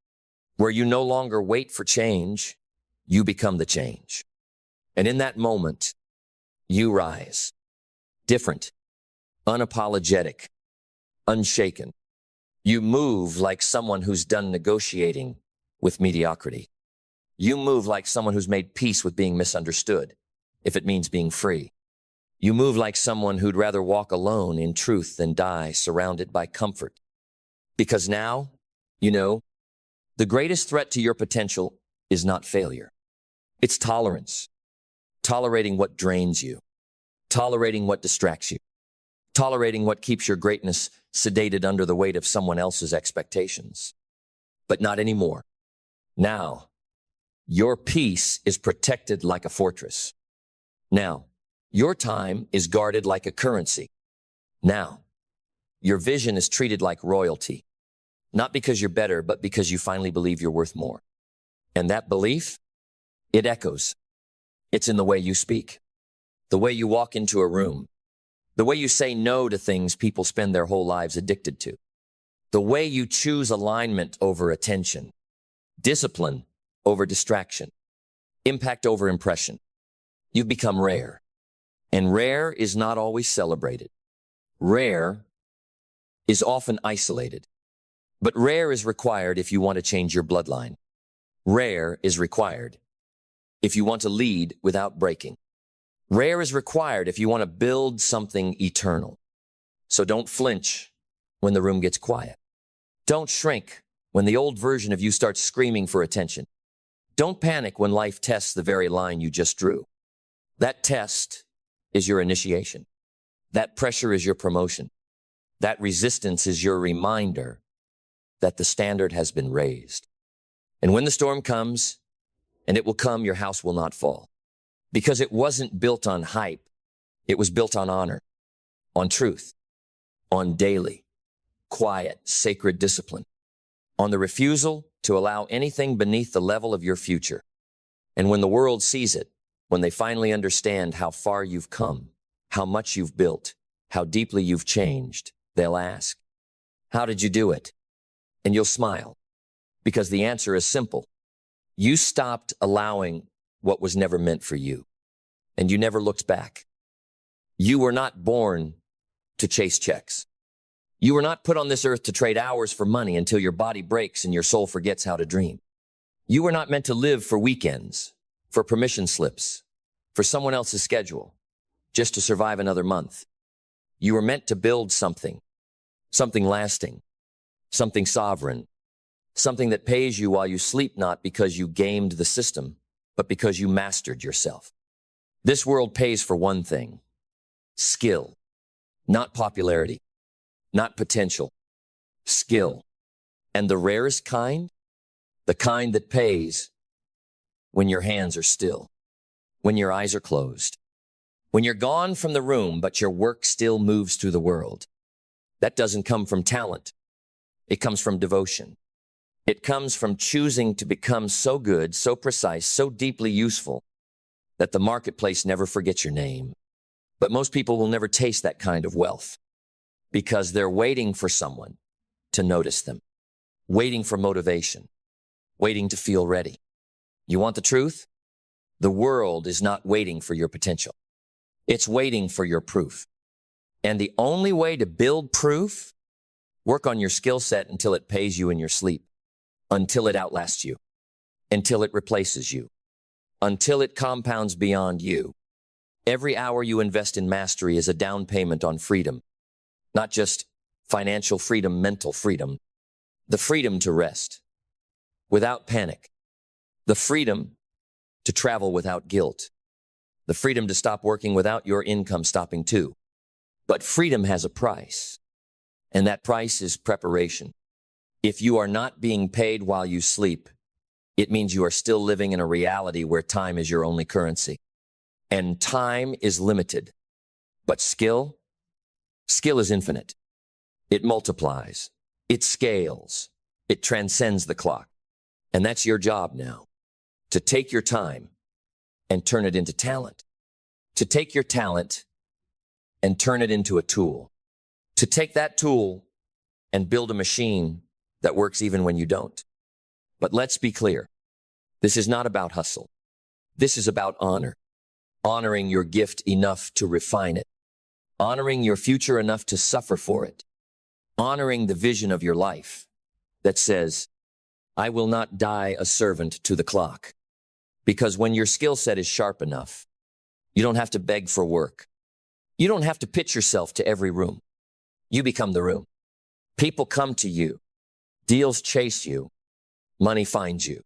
Where you no longer wait for change, you become the change. And in that moment, you rise. Different, unapologetic, unshaken. You move like someone who's done negotiating with mediocrity. You move like someone who's made peace with being misunderstood, if it means being free. You move like someone who'd rather walk alone in truth than die surrounded by comfort. Because now, you know, the greatest threat to your potential is not failure. It's tolerance. Tolerating what drains you. Tolerating what distracts you. Tolerating what keeps your greatness sedated under the weight of someone else's expectations. But not anymore. Now, your peace is protected like a fortress. Now, your time is guarded like a currency. Now, your vision is treated like royalty. Not because you're better, but because you finally believe you're worth more. And that belief, it echoes. It's in the way you speak, the way you walk into a room, the way you say no to things people spend their whole lives addicted to, the way you choose alignment over attention, discipline over distraction, impact over impression. You've become rare, and rare is not always celebrated. Rare is often isolated, but rare is required if you want to change your bloodline. Rare is required if you want to lead without breaking. Rare is required if you want to build something eternal. So don't flinch when the room gets quiet. Don't shrink when the old version of you starts screaming for attention. Don't panic when life tests the very line you just drew. That test is your initiation. That pressure is your promotion. That resistance is your reminder that the standard has been raised. And when the storm comes, and it will come, your house will not fall. Because it wasn't built on hype. It was built on honor, on truth, on daily, quiet, sacred discipline, on the refusal to allow anything beneath the level of your future. And when the world sees it, when they finally understand how far you've come, how much you've built, how deeply you've changed, they'll ask, how did you do it? And you'll smile, because the answer is simple. You stopped allowing what was never meant for you, and you never looked back. You were not born to chase checks. You were not put on this earth to trade hours for money until your body breaks and your soul forgets how to dream. You were not meant to live for weekends, for permission slips, for someone else's schedule, just to survive another month. You were meant to build something lasting, something sovereign, something that pays you while you sleep, not because you gamed the system, but because you mastered yourself. This world pays for one thing: skill, not popularity, not potential, skill. And the rarest kind? The kind that pays when your hands are still, when your eyes are closed, when you're gone from the room, but your work still moves through the world. That doesn't come from talent. It comes from devotion. It comes from choosing to become so good, so precise, so deeply useful that the marketplace never forgets your name. But most people will never taste that kind of wealth because they're waiting for someone to notice them, waiting for motivation, waiting to feel ready. You want the truth? The world is not waiting for your potential. It's waiting for your proof. And the only way to build proof, work on your skill set until it pays you in your sleep, until it outlasts you, until it replaces you, until it compounds beyond you. Every hour you invest in mastery is a down payment on freedom, not just financial freedom, mental freedom, the freedom to rest without panic, the freedom to travel without guilt, the freedom to stop working without your income stopping too. But freedom has a price, and that price is preparation. If you are not being paid while you sleep, it means you are still living in a reality where time is your only currency. And time is limited. But skill is infinite. It multiplies. It scales. It transcends the clock. And that's your job now, to take your time and turn it into talent. To take your talent and turn it into a tool. To take that tool and build a machine that works even when you don't. But let's be clear. This is not about hustle. This is about honor. Honoring your gift enough to refine it. Honoring your future enough to suffer for it. Honoring the vision of your life that says, I will not die a servant to the clock. Because when your skill set is sharp enough, you don't have to beg for work. You don't have to pitch yourself to every room. You become the room. People come to you. Deals chase you. Money finds you.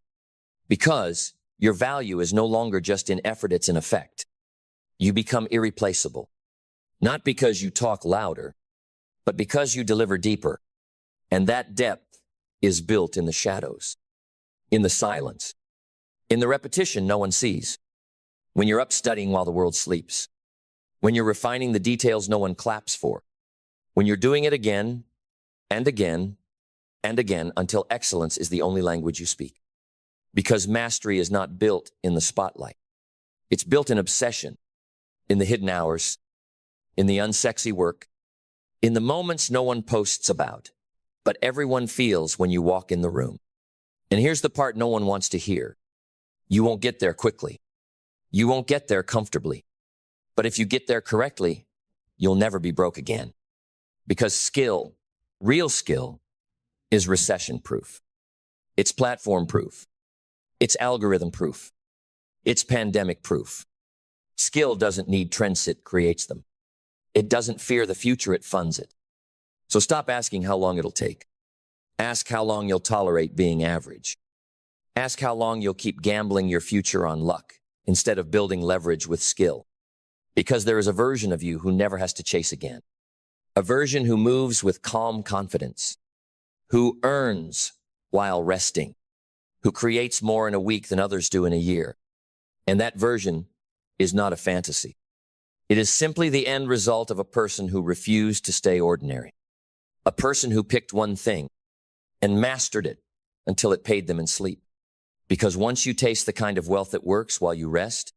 Because your value is no longer just in effort, it's in effect. You become irreplaceable. Not because you talk louder, but because you deliver deeper. And that depth is built in the shadows, in the silence, in the repetition no one sees. When you're up studying while the world sleeps. When you're refining the details no one claps for. When you're doing it again and again and again until excellence is the only language you speak. Because mastery is not built in the spotlight. It's built in obsession, in the hidden hours, in the unsexy work, in the moments no one posts about, but everyone feels when you walk in the room. And here's the part no one wants to hear. You won't get there quickly. You won't get there comfortably. But if you get there correctly, you'll never be broke again. Because skill, real skill, is recession-proof. It's platform-proof. It's algorithm-proof. It's pandemic-proof. Skill doesn't need trends, it creates them. It doesn't fear the future, it funds it. So stop asking how long it'll take. Ask how long you'll tolerate being average. Ask how long you'll keep gambling your future on luck instead of building leverage with skill. Because there is a version of you who never has to chase again. A version who moves with calm confidence, who earns while resting, who creates more in a week than others do in a year. And that version is not a fantasy. It is simply the end result of a person who refused to stay ordinary. A person who picked one thing and mastered it until it paid them in sleep. Because once you taste the kind of wealth that works while you rest,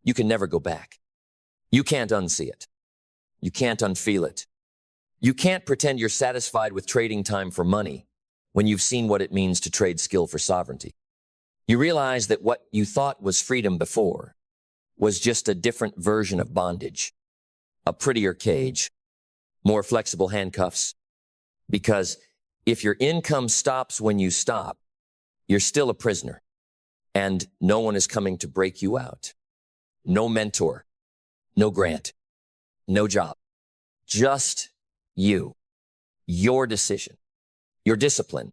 you can never go back. You can't unsee it. You can't unfeel it. You can't pretend you're satisfied with trading time for money when you've seen what it means to trade skill for sovereignty. You realize that what you thought was freedom before was just a different version of bondage, a prettier cage, more flexible handcuffs. Because if your income stops when you stop, you're still a prisoner, and no one is coming to break you out. No mentor, no grant, no job, just you, your decision, your discipline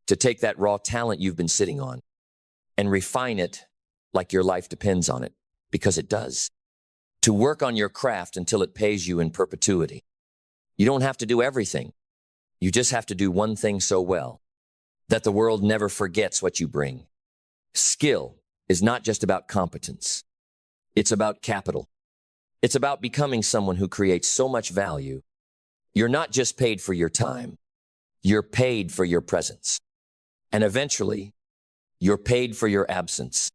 to take that raw talent you've been sitting on and refine it like your life depends on it, because it does. To work on your craft until it pays you in perpetuity. You don't have to do everything. You just have to do one thing so well that the world never forgets what you bring. Skill is not just about competence. It's about capital. It's about becoming someone who creates so much value. You're not just paid for your time. You're paid for your presence. And eventually, you're paid for your absence.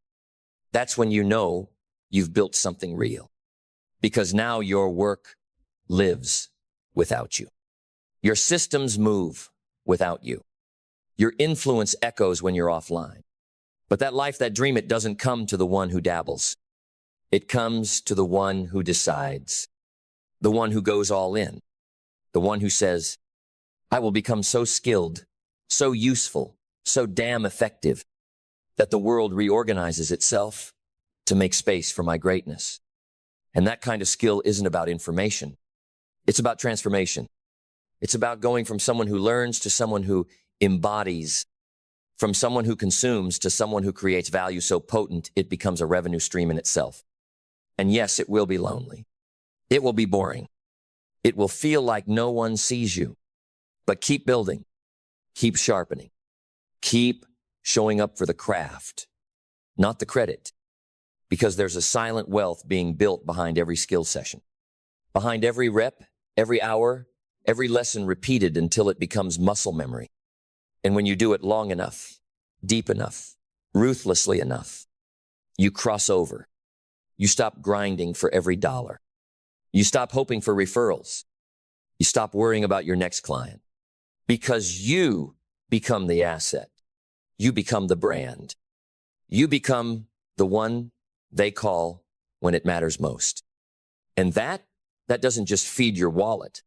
That's when you know you've built something real. Because now your work lives without you. Your systems move without you. Your influence echoes when you're offline. But that life, that dream, it doesn't come to the one who dabbles. It comes to the one who decides, the one who goes all in, the one who says, I will become so skilled, so useful, so damn effective that the world reorganizes itself to make space for my greatness. And that kind of skill isn't about information. It's about transformation. It's about going from someone who learns to someone who embodies, from someone who consumes to someone who creates value so potent it becomes a revenue stream in itself. And yes, it will be lonely. It will be boring. It will feel like no one sees you. But keep building. Keep sharpening. Keep showing up for the craft, not the credit. Because there's a silent wealth being built behind every skill session. Behind every rep, every hour, every lesson repeated until it becomes muscle memory. And when you do it long enough, deep enough, ruthlessly enough, you cross over. You stop grinding for every dollar. You stop hoping for referrals. You stop worrying about your next client. Because you become the asset. You become the brand. You become the one they call when it matters most. And that doesn't just feed your wallet.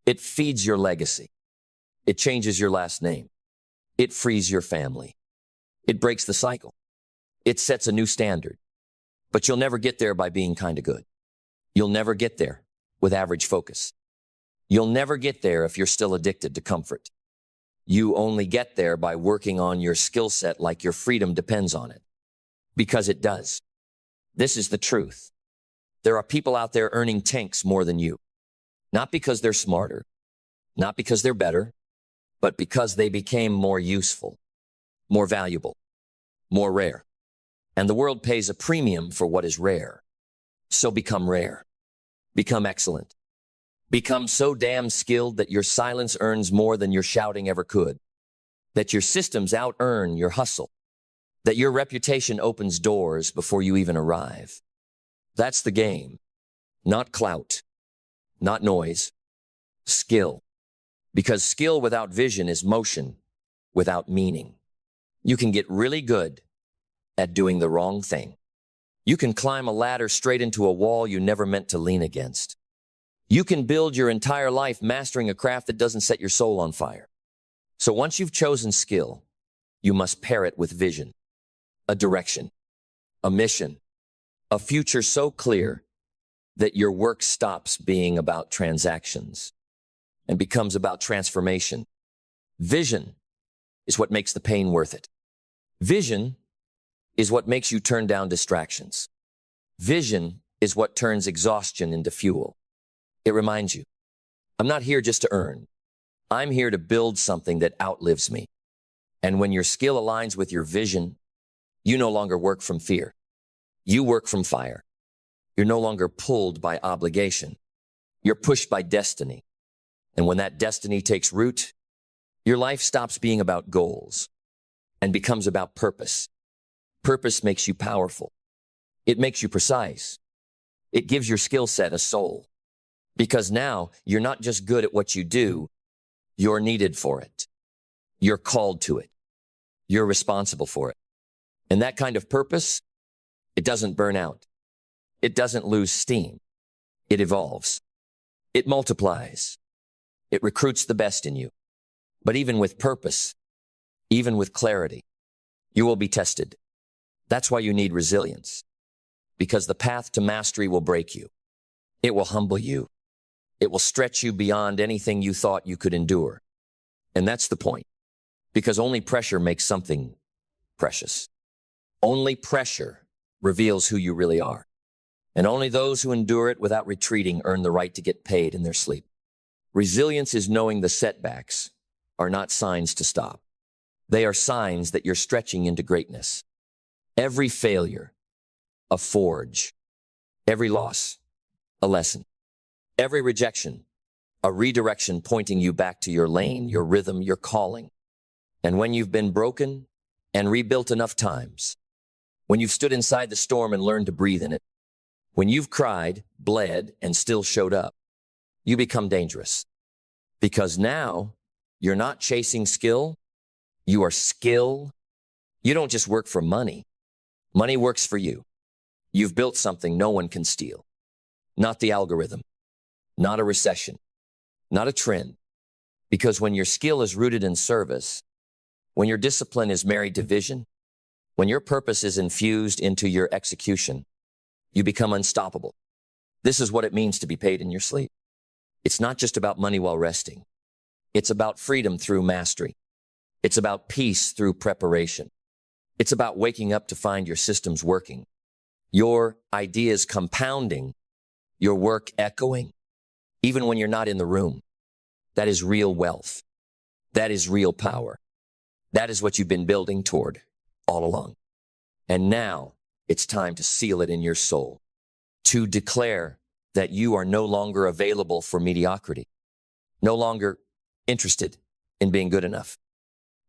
It feeds your legacy. It changes your last name. It frees your family. It breaks the cycle. It sets a new standard. But you'll never get there by being kind of good. You'll never get there with average focus. You'll never get there if you're still addicted to comfort. You only get there by working on your skill set like your freedom depends on it. Because it does. This is the truth. There are people out there earning tanks more than you. Not because they're smarter, not because they're better, but because they became more useful, more valuable, more rare. And the world pays a premium for what is rare. So become rare. Become excellent. Become so damn skilled that your silence earns more than your shouting ever could. That your systems out-earn your hustle. That your reputation opens doors before you even arrive. That's the game. Not clout. Not noise. Skill. Because skill without vision is motion without meaning. You can get really good at doing the wrong thing. You can climb a ladder straight into a wall you never meant to lean against. You can build your entire life mastering a craft that doesn't set your soul on fire. So once you've chosen skill, you must pair it with vision, a direction, a mission, a future so clear that your work stops being about transactions and becomes about transformation. Vision is what makes the pain worth it. Vision is what makes you turn down distractions. Vision is what turns exhaustion into fuel. It reminds you, I'm not here just to earn. I'm here to build something that outlives me. And when your skill aligns with your vision, you no longer work from fear. You work from fire. You're no longer pulled by obligation. You're pushed by destiny. And when that destiny takes root, your life stops being about goals and becomes about purpose. Purpose makes you powerful. It makes you precise. It gives your skill set a soul. Because now you're not just good at what you do, you're needed for it. You're called to it. You're responsible for it. And that kind of purpose, it doesn't burn out. It doesn't lose steam. It evolves. It multiplies. It recruits the best in you. But even with purpose, even with clarity, you will be tested. That's why you need resilience. Because the path to mastery will break you. It will humble you. It will stretch you beyond anything you thought you could endure. And that's the point. Because only pressure makes something precious. Only pressure reveals who you really are. And only those who endure it without retreating earn the right to get paid in their sleep. Resilience is knowing the setbacks are not signs to stop. They are signs that you're stretching into greatness. Every failure, a forge. Every loss, a lesson. Every rejection, a redirection pointing you back to your lane, your rhythm, your calling. And when you've been broken and rebuilt enough times, when you've stood inside the storm and learned to breathe in it, when you've cried, bled, and still showed up, you become dangerous. Because now you're not chasing skill, you are skill. You don't just work for money. Money works for you. You've built something no one can steal. Not the algorithm, not a recession, not a trend. Because when your skill is rooted in service, when your discipline is married to vision, when your purpose is infused into your execution, you become unstoppable. This is what it means to be paid in your sleep. It's not just about money while resting. It's about freedom through mastery. It's about peace through preparation. It's about waking up to find your systems working, your ideas compounding, your work echoing, even when you're not in the room. That is real wealth. That is real power. That is what you've been building toward all along. And now it's time to seal it in your soul, to declare that you are no longer available for mediocrity, no longer interested in being good enough,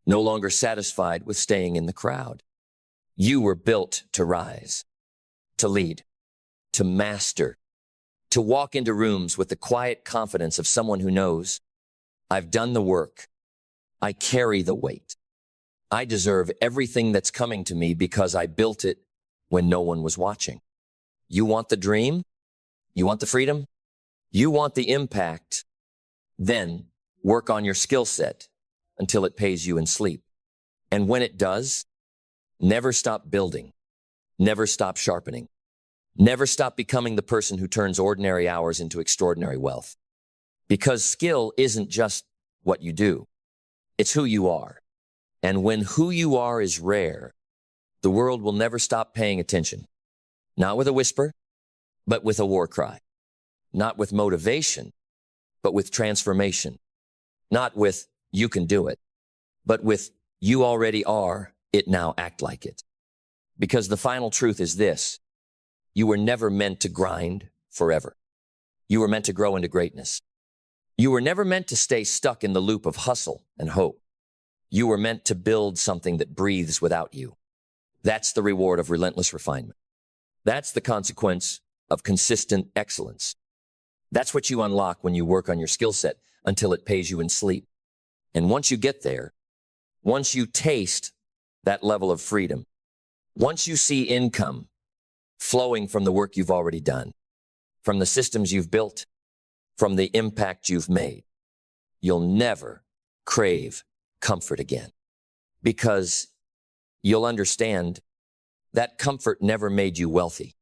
no longer satisfied with staying in the crowd. You were built to rise, to lead, to master, to walk into rooms with the quiet confidence of someone who knows, I've done the work. I carry the weight. I deserve everything that's coming to me because I built it when no one was watching. You want the dream? You want the freedom? You want the impact? Then work on your skill set until it pays you in sleep. And when it does, never stop building. Never stop sharpening. Never stop becoming the person who turns ordinary hours into extraordinary wealth. Because skill isn't just what you do. It's who you are. And when who you are is rare, the world will never stop paying attention. Not with a whisper, but with a war cry. Not with motivation, but with transformation. Not with, you can do it, but with, you already are, it now act like it. Because the final truth is this, you were never meant to grind forever. You were meant to grow into greatness. You were never meant to stay stuck in the loop of hustle and hope. You were meant to build something that breathes without you. That's the reward of relentless refinement. That's the consequence of consistent excellence. That's what you unlock when you work on your skill set until it pays you in sleep. And once you get there, once you taste that level of freedom, once you see income flowing from the work you've already done, from the systems you've built, from the impact you've made, you'll never crave comfort again. Because you'll understand that comfort never made you wealthy.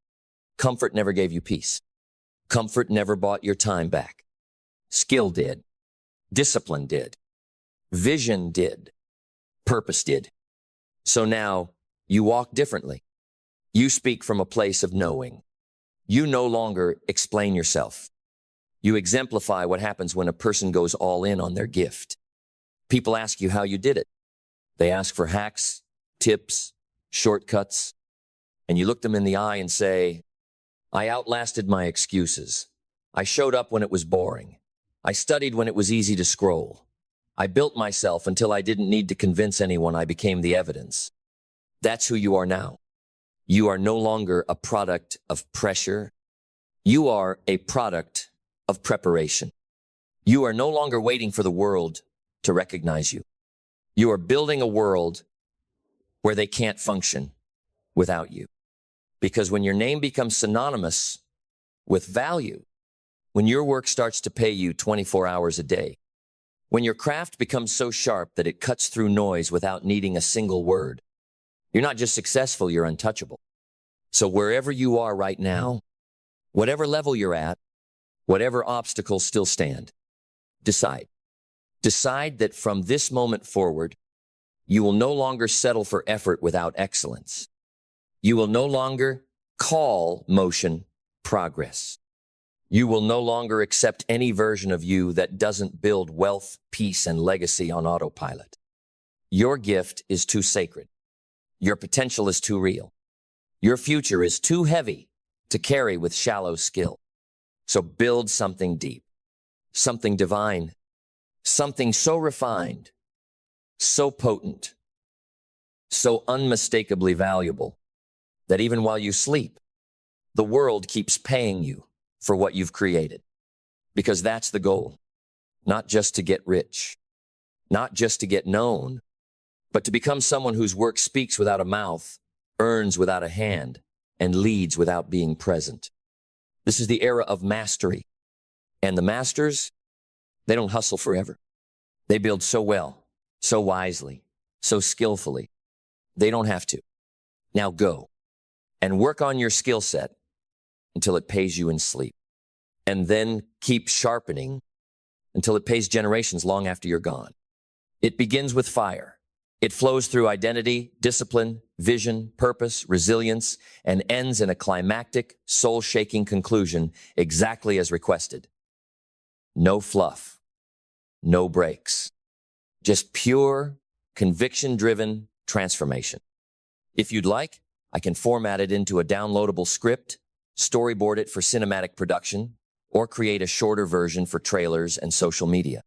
Comfort never gave you peace. Comfort never bought your time back. Skill did. Discipline did. Vision did. Purpose did. So now you walk differently. You speak from a place of knowing. You no longer explain yourself. You exemplify what happens when a person goes all in on their gift. People ask you how you did it. They ask for hacks, tips, shortcuts, and you look them in the eye and say, I outlasted my excuses. I showed up when it was boring. I studied when it was easy to scroll. I built myself until I didn't need to convince anyone. I became the evidence. That's who you are now. You are no longer a product of pressure. You are a product of preparation. You are no longer waiting for the world to recognize you. You are building a world where they can't function without you. Because when your name becomes synonymous with value, when your work starts to pay you 24 hours a day, when your craft becomes so sharp that it cuts through noise without needing a single word, you're not just successful, you're untouchable. So wherever you are right now, whatever level you're at, whatever obstacles still stand, decide. Decide that from this moment forward, you will no longer settle for effort without excellence. You will no longer call motion progress. You will no longer accept any version of you that doesn't build wealth, peace, and legacy on autopilot. Your gift is too sacred. Your potential is too real. Your future is too heavy to carry with shallow skill. So build something deep, something divine, something so refined, so potent, so unmistakably valuable that even while you sleep, the world keeps paying you for what you've created. Because that's the goal. Not just to get rich, not just to get known, but to become someone whose work speaks without a mouth, earns without a hand, and leads without being present. This is the era of mastery. And the masters, they don't hustle forever. They build so well, so wisely, so skillfully. They don't have to. Now go and work on your skill set until it pays you in sleep. And then keep sharpening until it pays generations long after you're gone. It begins with fire. It flows through identity, discipline, vision, purpose, resilience, and ends in a climactic, soul-shaking conclusion exactly as requested. No fluff, no breaks, just pure, conviction-driven transformation. If you'd like, I can format it into a downloadable script, storyboard it for cinematic production, or create a shorter version for trailers and social media.